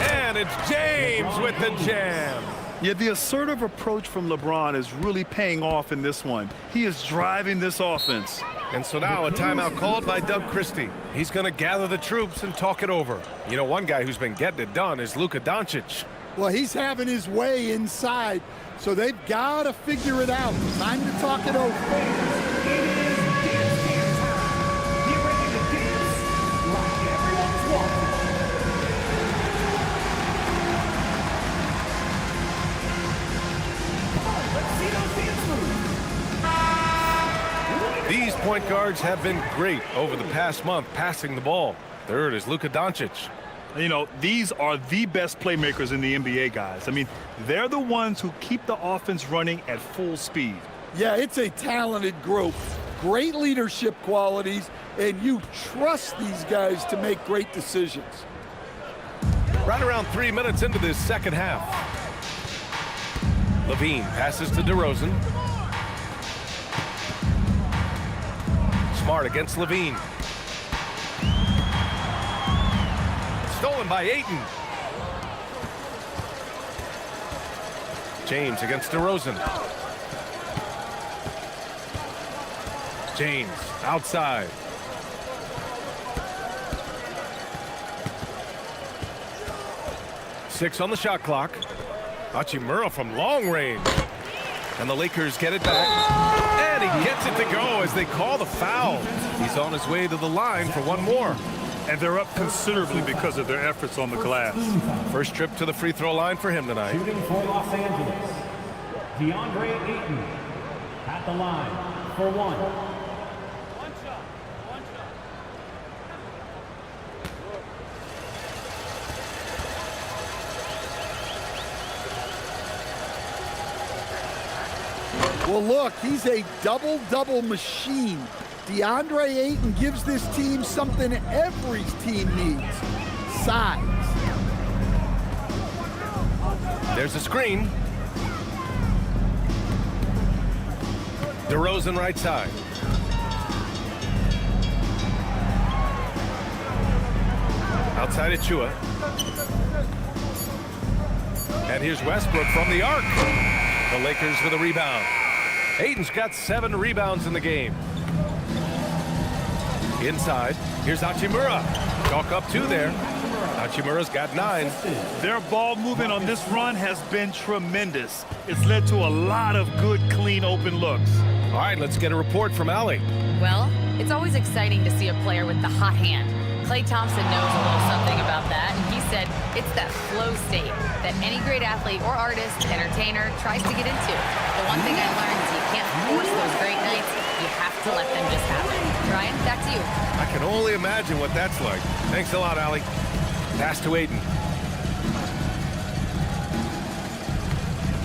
And it's James with the jam. Yeah, the assertive approach from LeBron is really paying off in this one. He is driving this offense. And so now a timeout called by Doug Christie. He's going to gather the troops and talk it over. You know, one guy who's been getting it done is Luka Doncic. Well, he's having his way inside, so they've got to figure it out. Time to talk it over. point guards have been great over the past month passing the ball. Third is Luka Doncic. You know, these are the best playmakers in the NBA, guys. I mean, they're the ones who keep the offense running at full speed. Yeah, it's a talented group. Great leadership qualities, and you trust these guys to make great decisions. Right around 3 minutes into this second half. Levine passes to DeRozan. Smart against Levine. Stolen by Ayton. James against DeRozan. James outside. Six on the shot clock. Hachimura from long range. And the Lakers get it back. And he gets it to go as they call the foul. He's on his way to the line for one more. And they're up considerably because of their efforts on the glass. First trip to the free throw line for him tonight. Shooting for Los Angeles, DeAndre Ayton at the line for one. Well, look, he's a double-double machine. DeAndre Ayton gives this team something every team needs: size. There's a screen. DeRozan right side. Outside Achua. And here's Westbrook from the arc. The Lakers with a rebound. Ayton's got 7 rebounds in the game. Inside, here's Hachimura. Chalk up 2 there. Hachimura's got 9. Their ball movement on this run has been tremendous. It's led to a lot of good, clean, open looks. All right, let's get a report from Allie. Well, it's always exciting to see a player with the hot hand. Klay Thompson knows a little something about that, and he said it's that flow state that any great athlete or artist, entertainer, tries to get into. The one thing I learned is you can't force those great nights. You have to let them just happen. Ryan, back to you. I can only imagine what that's like. Thanks a lot, Allie. Pass to Ayton.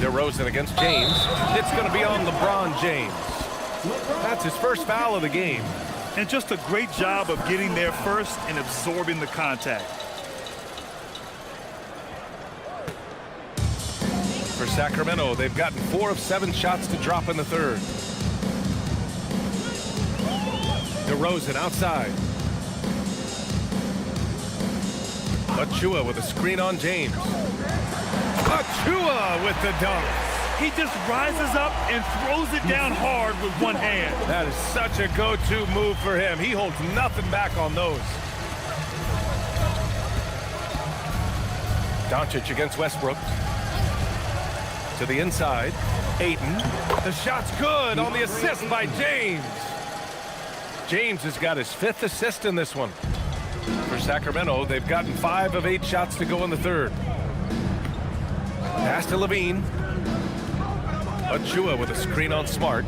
DeRozan against James. It's going to be on LeBron James. That's his first foul of the game. And just a great job of getting there first and absorbing the contact. For Sacramento, they've gotten 4 of 7 shots to drop in the third. DeRozan outside. Achua with a screen on James. Achua with the dunk. He just rises up and throws it down hard with one hand. That is such a go-to move for him. He holds nothing back on those. Doncic against Westbrook. To the inside. Ayton. The shot's good on the assist by James. James has got his 5th assist in this one. For Sacramento, they've gotten 5 of 8 shots to go in the third. Pass to Levine. Achua with a screen on Smart.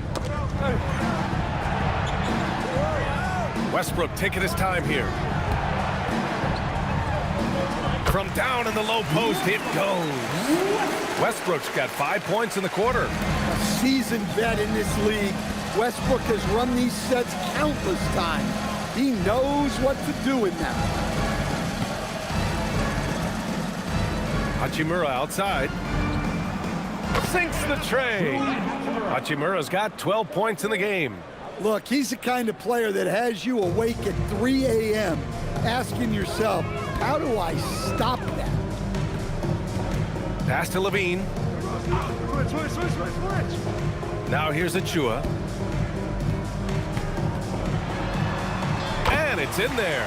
Westbrook taking his time here. From down in the low post, it goes. Westbrook's got 5 points in the quarter. A seasoned vet in this league. Westbrook has run these sets countless times. He knows what to do in them. Hachimura outside. Sinks the tray. Hachimura's got 12 points in the game. Look, he's the kind of player that has you awake at 3 a.m. asking yourself, how do I stop that? Pass to Levine. Now here's Achua. And it's in there.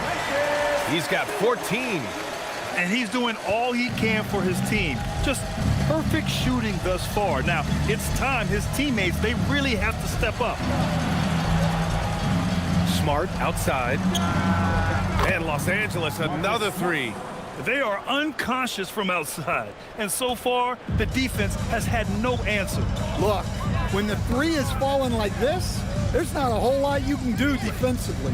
He's got 14. And he's doing all he can for his team. Just perfect shooting thus far. Now, it's time his teammates, they really have to step up. Smart outside. And Los Angeles, another 3. They are unconscious from outside. And so far, the defense has had no answer. Look, when the 3 is falling like this, there's not a whole lot you can do defensively.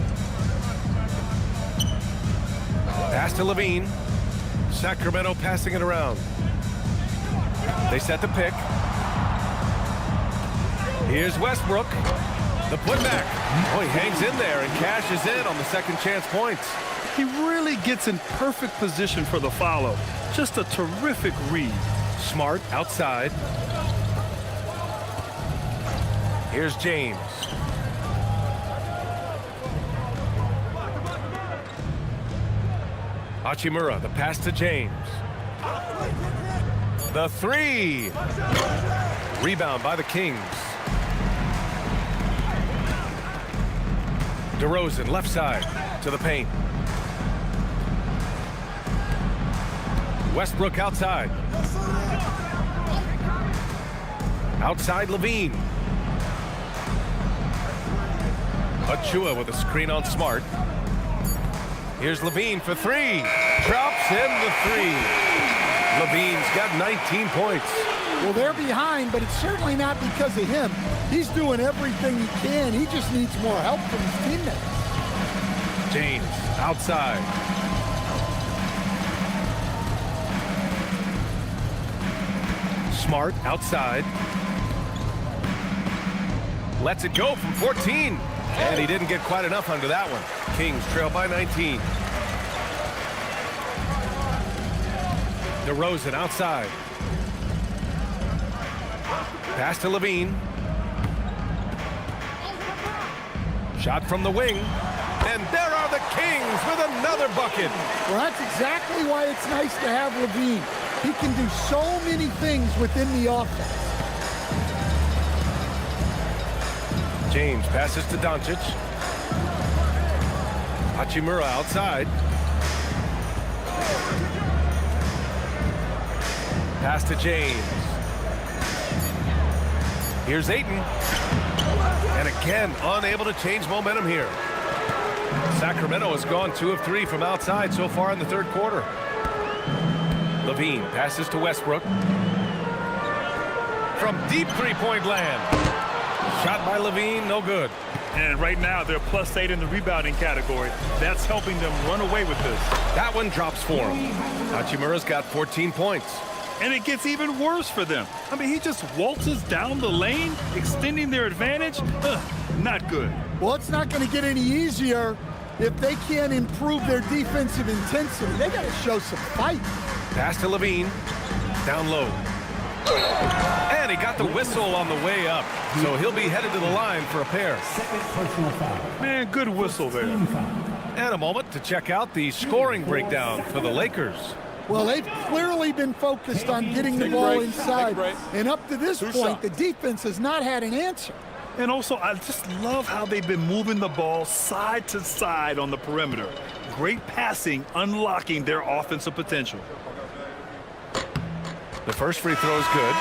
Pass to Levine. Sacramento passing it around. They set the pick. Here's Westbrook. The putback. Oh, he hangs in there and cashes in on the second chance points. He really gets in perfect position for the follow. Just a terrific read. Smart outside. Here's James. Hachimura, the pass to James. The three. Rebound by the Kings. DeRozan, left side to the paint. Westbrook outside. Outside Levine. Achua with a screen on Smart. Here's Levine for three. Drops in the three. Levine's got 19 points. Well, they're behind, but it's certainly not because of him. He's doing everything he can. He just needs more help from his teammates. James outside. Smart outside. Lets it go from 14. And he didn't get quite enough under that one. Kings trail by 19. DeRozan outside. Pass to Levine. Shot from the wing. And there are the Kings with another bucket. Well, that's exactly why it's nice to have Levine. He can do so many things within the offense. James passes to Doncic. Hachimura outside. Pass to James. Here's Ayton. And again, unable to change momentum here. Sacramento has gone 2 of 3 from outside so far in the third quarter. Levine passes to Westbrook. From deep three-point land. Shot by Levine, no good. And right now, they're +8 in the rebounding category. That's helping them run away with this. That one drops for him. Hachimura's got 14 points. And it gets even worse for them. I mean, he just waltzes down the lane, extending their advantage. Not good. Well, it's not going to get any easier if they can't improve their defensive intensity. They got to show some fight. Pass to Levine. Down low. And he got the whistle on the way up. So he'll be headed to the line for a pair. Man, good whistle there. And a moment to check out the scoring breakdown for the Lakers. Well, they've clearly been focused on getting the ball inside. And up to this point, the defense has not had an answer. And also, I just love how they've been moving the ball side to side on the perimeter. Great passing, unlocking their offensive potential. The first free throw is good.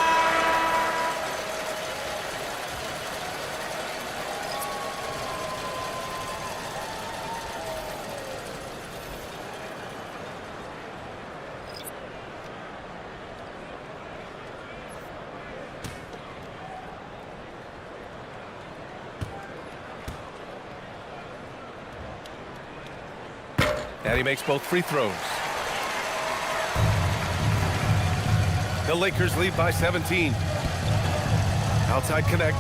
And he makes both free throws. The Lakers lead by 17. Outside connect.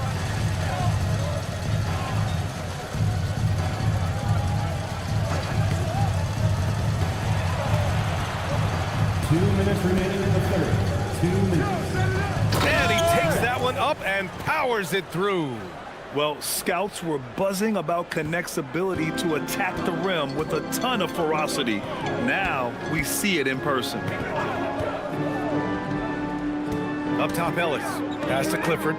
Minutes remaining in the third. 2 minutes. And he takes that one up and powers it through. Well, scouts were buzzing about Connect's ability to attack the rim with a ton of ferocity. Now we see it in person. Up top, Ellis. Pass to Clifford.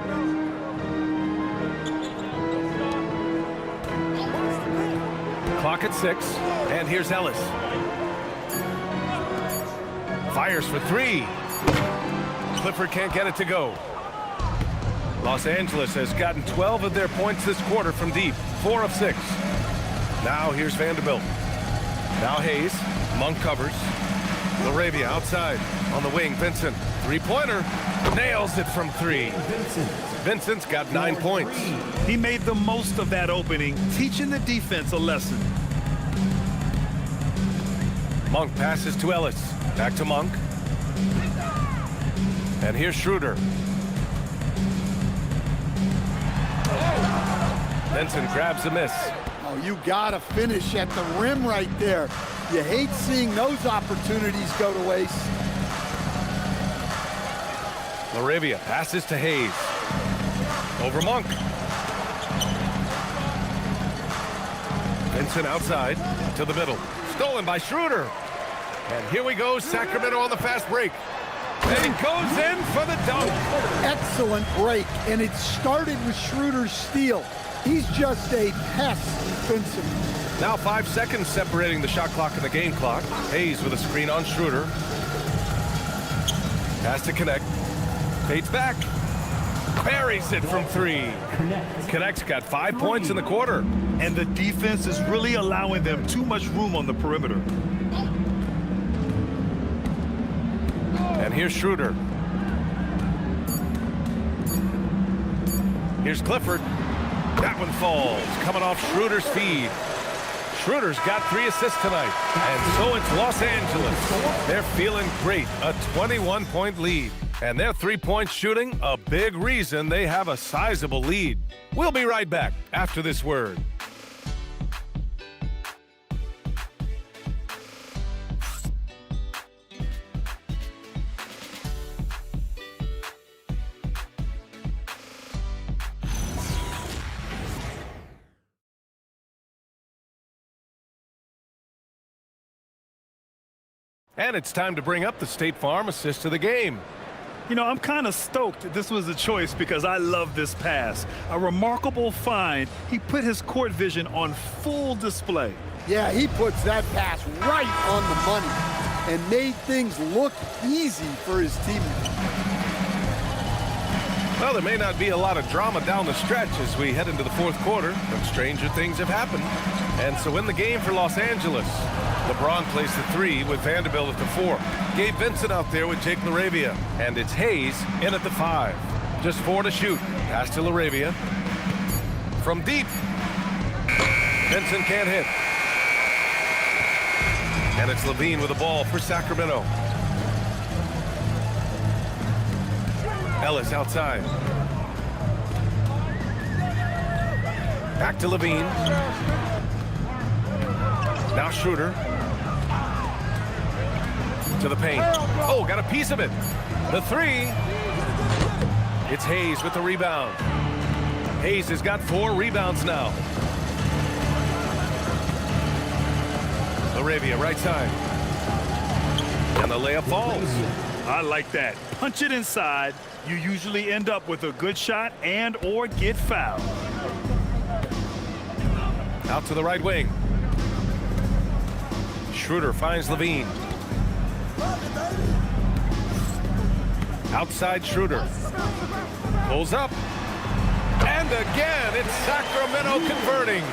Clock at 6. And here's Ellis. Fires for 3. Clifford can't get it to go. Los Angeles has gotten 12 of their points this quarter from deep. 4 of 6. Now here's Vanderbilt. Now Hayes. Monk covers. LaRavia outside. On the wing, Vincent. Three-pointer. Nails it from 3. Vincent. Vincent's got 9 points. He made the most of that opening, teaching the defense a lesson. Monk passes to Ellis. Back to Monk. And here's Schroeder. Vincent grabs a miss. Oh, you gotta finish at the rim right there. You hate seeing those opportunities go to waste. LaRavia passes to Hayes. Over Monk. Vincent outside to the middle. Stolen by Schroeder. And here we go, Sacramento on the fast break. And he goes in for the dunk. Excellent break, and it started with Schroeder's steal. He's just a pest defensively. Now 5 seconds separating the shot clock and the game clock. Hayes with a screen on Schroeder. Pass to Connect. Fades back. Buries it from 3. Connect's got 5 points in the quarter. And the defense is really allowing them too much room on the perimeter. And here's Schroeder. Here's Clifford. That one falls, coming off Schroeder's feed. Schroeder's got 3 assists tonight. And so it's Los Angeles. They're feeling great. A 21-point lead. And their three-point shooting, a big reason they have a sizable lead. We'll be right back after this word. And it's time to bring up the State Farm assist of the game. You know, I'm kind of stoked this was a choice because I love this pass. A remarkable find. He put his court vision on full display. Yeah, he puts that pass right on the money and made things look easy for his teammates. Well, there may not be a lot of drama down the stretch as we head into the fourth quarter, but stranger things have happened. And so in the game for Los Angeles, LeBron plays the 3 with Vanderbilt at the 4. Gabe Vincent out there with Jake LaRavia. And it's Hayes in at the 5. Just 4 to shoot. Pass to LaRavia. From deep. Vincent can't hit. And it's Levine with the ball for Sacramento. Ellis outside. Back to Levine. Now Schroeder. To the paint. Oh, got a piece of it. The 3. It's Hayes with the rebound. Hayes has got 4 rebounds now. LaRavia right side. And the layup falls. I like that. Punch it inside. You usually end up with a good shot and or get fouled. Out to the right wing. Schroeder finds Levine. Outside Schroeder. Pulls up. And again, it's Sacramento converting.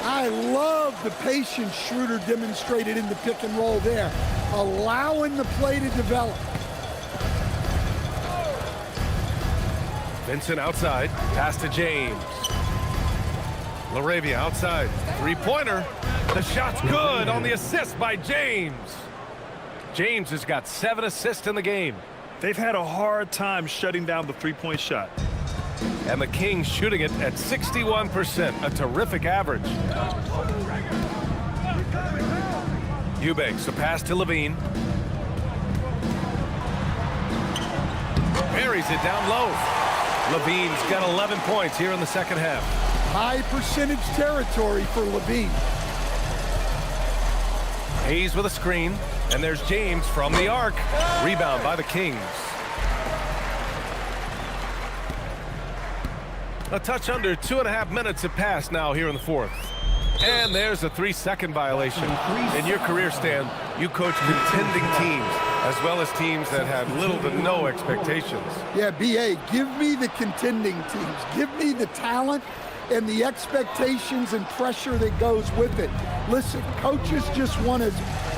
I love the patience Schroeder demonstrated in the pick and roll there, allowing the play to develop. Vincent outside. Pass to James. LaRavia outside. Three-pointer. The shot's good on the assist by James. James has got 7 assists in the game. They've had a hard time shutting down the three-point shot. And the Kings shooting it at 61%, a terrific average. Eubanks, a pass to Levine. Buries it down low. Levine's got 11 points here in the second half. High percentage territory for Levine. Hayes with a screen, and there's James from the arc. Rebound by the Kings. A touch under 2.5 minutes have passed now here in the fourth. And there's a 3-second violation. In your career, Stan, you coach contending teams, as well as teams that had little to no expectations. Yeah, B.A., give me the contending teams. Give me the talent and the expectations and pressure that goes with it. Listen, coaches just want as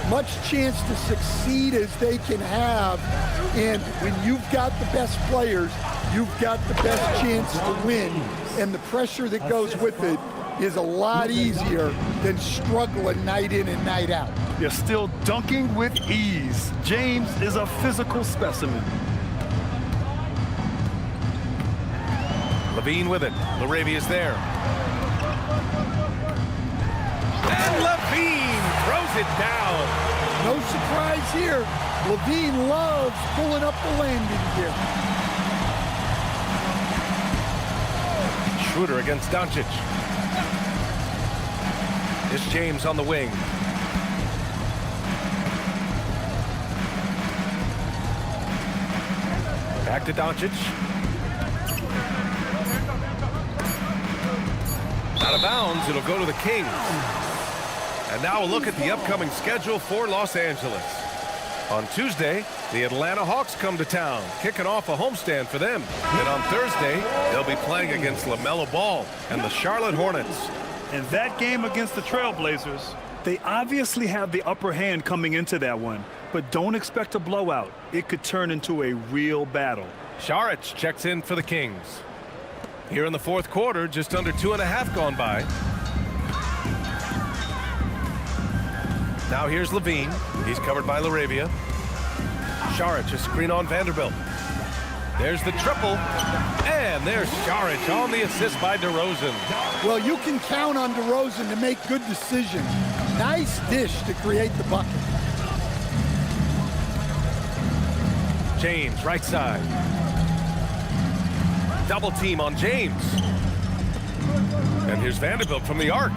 much chance to succeed as they can have. And when you've got the best players, you've got the best chance to win, and the pressure that goes with it is a lot easier than struggling night in and night out. You're still dunking with ease. James is a physical specimen. Levine with it. Laravia's there. And Levine throws it down. No surprise here. Levine loves pulling up the landing gear. Schroeder against Doncic. It's James on the wing. Back to Doncic. Out of bounds, it'll go to the Kings. And now a look at the upcoming schedule for Los Angeles. On Tuesday, the Atlanta Hawks come to town, kicking off a homestand for them. And on Thursday, they'll be playing against LaMelo Ball and the Charlotte Hornets. And that game against the Trailblazers, they obviously have the upper hand coming into that one. But don't expect a blowout. It could turn into a real battle. Saric checks in for the Kings. Here in the fourth quarter, just under 2.5 gone by. Now here's Levine. He's covered by Laravia. Saric, a screen on Vanderbilt. There's the triple. And there's Saric on the assist by DeRozan. Well, you can count on DeRozan to make good decisions. Nice dish to create the bucket. James, right side. Double team on James. And here's Vanderbilt from the arc.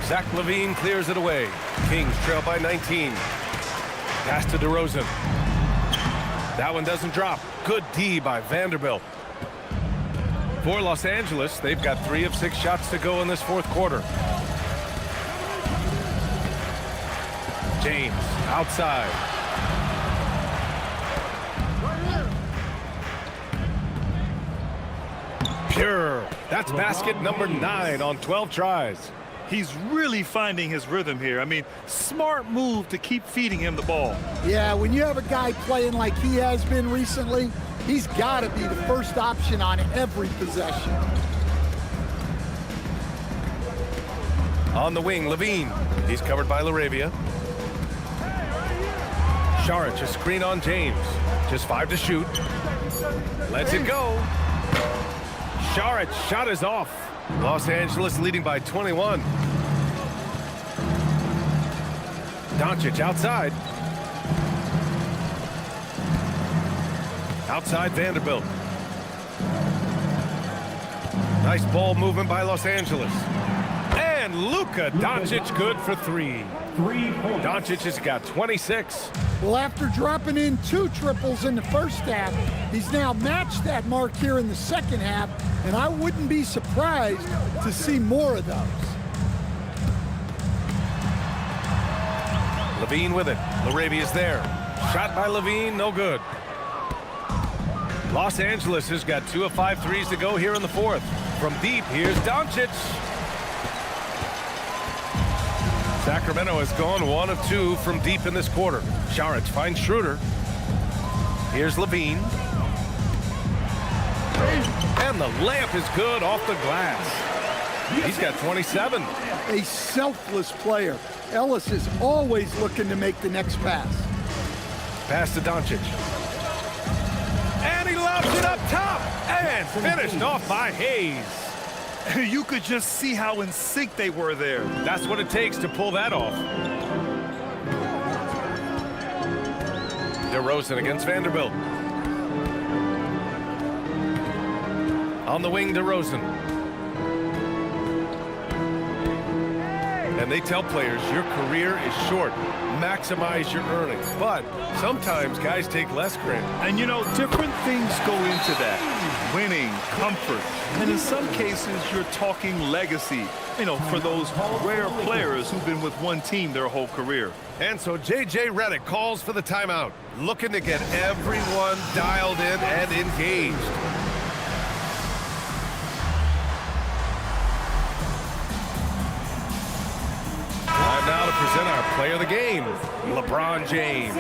Zach LaVine clears it away. Kings trail by 19. Pass to DeRozan. That one doesn't drop. Good D by Vanderbilt. For Los Angeles, they've got 3 of 6 shots to go in this fourth quarter. James, outside. Pure. That's basket number 9 on 12 tries. He's really finding his rhythm here. I mean, smart move to keep feeding him the ball. Yeah, when you have a guy playing like he has been recently, he's got to be the first option on every possession. On the wing, Levine. He's covered by Laravia. Saric, a screen on James. Just 5 to shoot. Lets it go. Saric, shot is off. Los Angeles leading by 21. Doncic outside. Outside Vanderbilt. Nice ball movement by Los Angeles. And Luka Doncic good for 3. Doncic has got 26. Well, after dropping in 2 triples in the first half, he's now matched that mark here in the second half, and I wouldn't be surprised to see more of those. Levine with it. Laravia's there. Shot by Levine, no good. Los Angeles has got 2 of 5 threes to go here in the fourth. From deep, here's Doncic. Sacramento has gone 1 of 2 from deep in this quarter. Saric finds Schroeder. Here's Levine. And the layup is good off the glass. He's got 27. A selfless player. Ellis is always looking to make the next pass. Pass to Doncic. And he lobs it up top. And finished off by Hayes. You could just see how in sync they were there. That's what it takes to pull that off. DeRozan against Vanderbilt. On the wing, DeRozan. And they tell players, your career is short. Maximize your earnings. But sometimes guys take less granted. And you know, different things go into that. Winning, comfort, and in some cases, you're talking legacy. You know, for those rare players who've been with one team their whole career. And so J.J. Redick calls for the timeout, looking to get everyone dialed in and engaged. Time now to present our player of the game, LeBron James.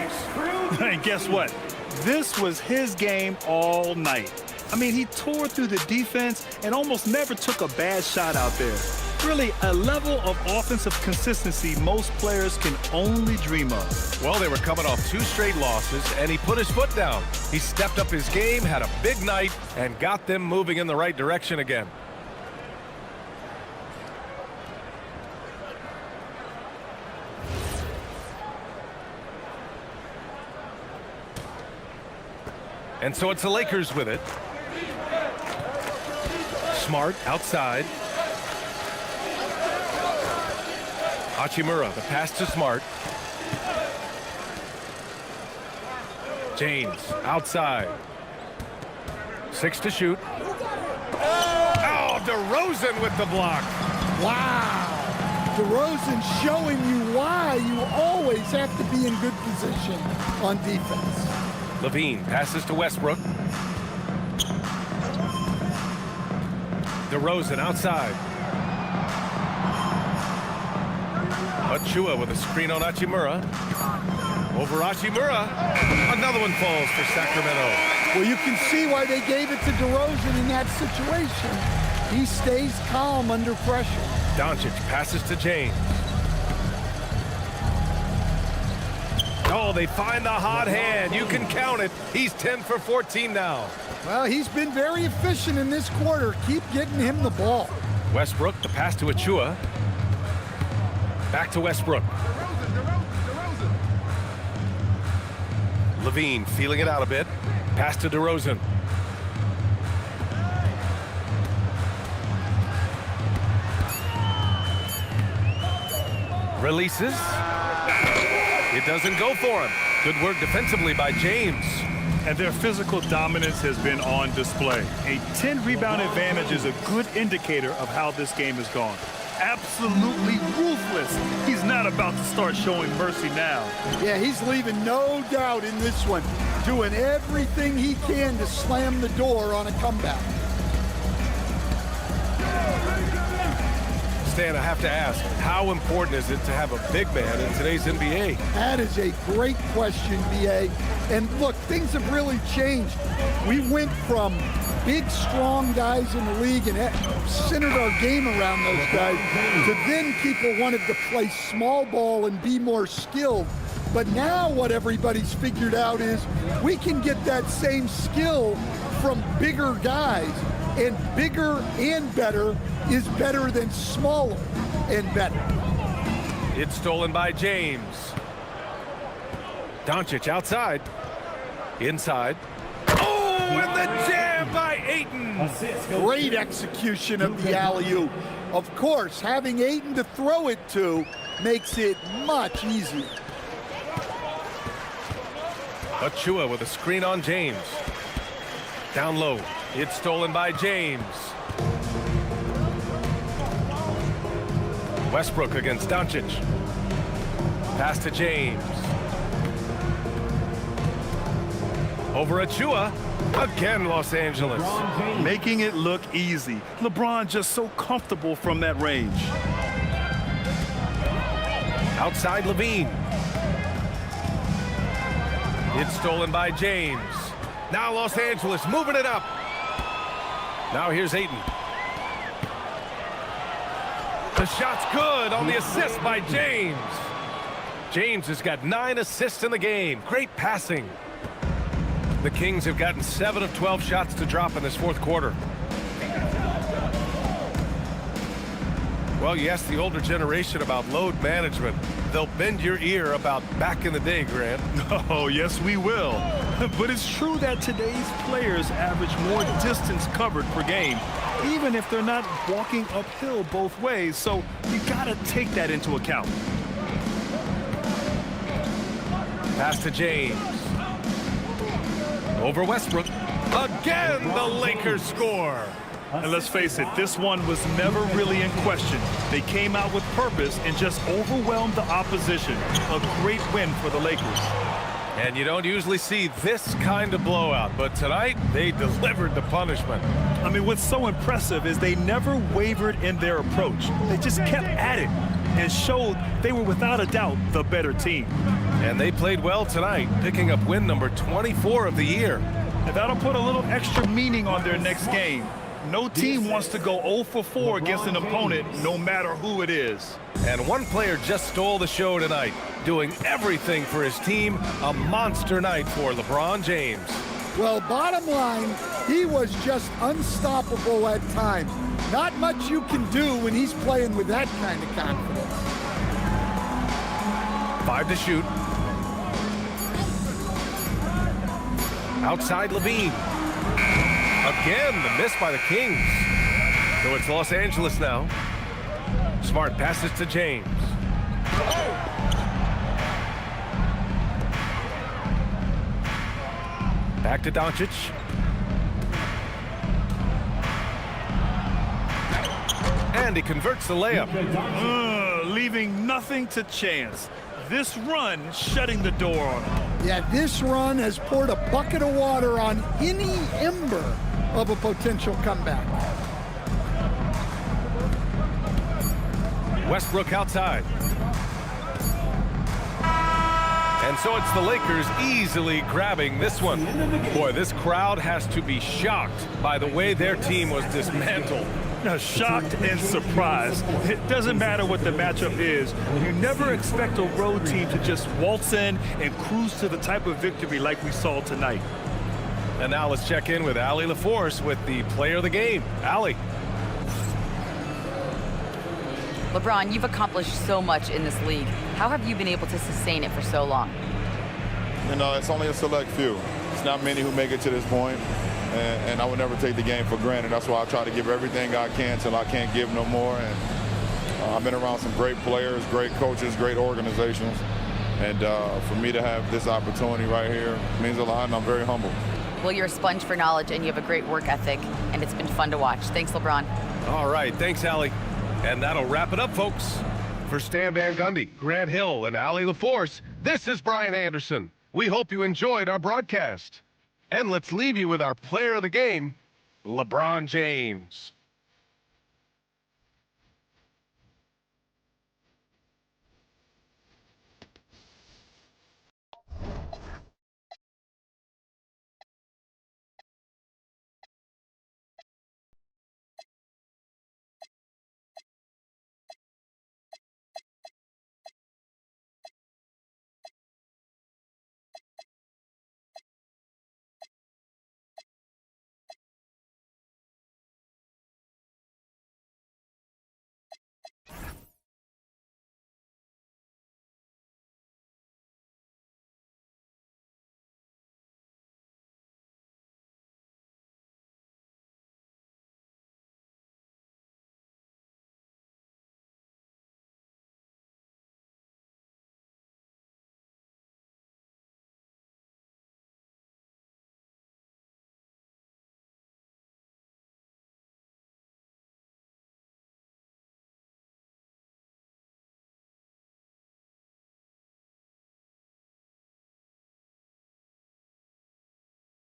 And guess what? This was his game all night. I mean, he tore through the defense and almost never took a bad shot out there. Really, a level of offensive consistency most players can only dream of. Well, they were coming off 2 straight losses, and he put his foot down. He stepped up his game, had a big night, and got them moving in the right direction again. And so it's the Lakers with it. Smart outside. Hachimura, the pass to Smart. James outside. 6 to shoot. Oh, DeRozan with the block. Wow. DeRozan showing you why you always have to be in good position on defense. Levine passes to Westbrook. DeRozan outside. Achua with a screen on Hachimura. Over Hachimura. Another one falls for Sacramento. Well, you can see why they gave it to DeRozan in that situation. He stays calm under pressure. Doncic passes to James. Oh, they find the hot hand. You can count it. He's 10 for 14 now. Well, he's been very efficient in this quarter. Keep getting him the ball. Westbrook, the pass to Achua. Back to Westbrook. Levine feeling it out a bit. Pass to DeRozan. Releases. It doesn't go for him. Good work defensively by James. And their physical dominance has been on display. A 10-rebound advantage is a good indicator of how this game has gone. Absolutely ruthless. He's not about to start showing mercy now. Yeah, he's leaving no doubt in this one. Doing everything he can to slam the door on a comeback. Stan, I have to ask, how important is it to have a big man in today's NBA? That is a great question, B.A. And look, things have really changed. We went from big, strong guys in the league and centered our game around those guys to then people wanted to play small ball and be more skilled. But now what everybody's figured out is we can get that same skill from bigger guys, and bigger and better is better than smaller and better. It's stolen by James. Doncic outside. Inside. Oh, and the jam by Ayton. Great execution of the alley-oop. Of course, having Ayton to throw it to makes it much easier. Achua with a screen on James. Down low. It's stolen by James. Westbrook against Doncic. Pass to James. Over Achua. Again, Los Angeles. Making it look easy. LeBron just so comfortable from that range. Outside Levine. It's stolen by James. Now Los Angeles moving it up. Now here's Ayton. The shot's good on the assist by James. James has got 9 assists in the game. Great passing. The Kings have gotten 7 of 12 shots to drop in this fourth quarter. Well, you ask the older generation about load management. They'll bend your ear about back in the day, Grant. Oh, yes, we will. But it's true that today's players average more distance covered per game, even if they're not walking uphill both ways. So you got to take that into account. Pass to James. Over Westbrook. Again, the Lakers score. And let's face it, this one was never really in question. They came out with purpose and just overwhelmed the opposition. A great win for the Lakers. And you don't usually see this kind of blowout, but tonight they delivered the punishment. I mean, what's so impressive is they never wavered in their approach. They just kept at it and showed they were without a doubt the better team. And they played well tonight, picking up win number 24 of the year. And that'll put a little extra meaning on their next game. No team wants to go 0 for 4 against an opponent, no matter who it is. And one player just stole the show tonight, doing everything for his team. A monster night for LeBron James. Well, bottom line, he was just unstoppable at times. Not much you can do when he's playing with that kind of confidence. 5 to shoot. Outside Levine. Again, the miss by the Kings. So it's Los Angeles now. Smart passes to James. Back to Doncic. And he converts the layup. Leaving nothing to chance. This run shutting the door on him. Yeah, this run has poured a bucket of water on any ember of a potential comeback. Westbrook outside. And so it's the Lakers easily grabbing this one. Boy, this crowd has to be shocked by the way their team was dismantled. Now, shocked and surprised. It doesn't matter what the matchup is. You never expect a road team to just waltz in and cruise to the type of victory like we saw tonight. And now let's check in with Allie LaForce with the player of the game. Allie. LeBron, you've accomplished so much in this league. How have you been able to sustain it for so long? You know, it's only a select few. It's not many who make it to this point, and I would never take the game for granted. That's why I try to give everything I can till I can't give no more. And I've been around some great players, great coaches, great organizations. And for me to have this opportunity right here means a lot, and I'm very humble. Well, you're a sponge for knowledge, and you have a great work ethic, and it's been fun to watch. Thanks, LeBron. All right, thanks, Allie. And that'll wrap it up, folks. For Stan Van Gundy, Grant Hill, and Allie LaForce, this is Brian Anderson. We hope you enjoyed our broadcast. And let's leave you with our player of the game, LeBron James.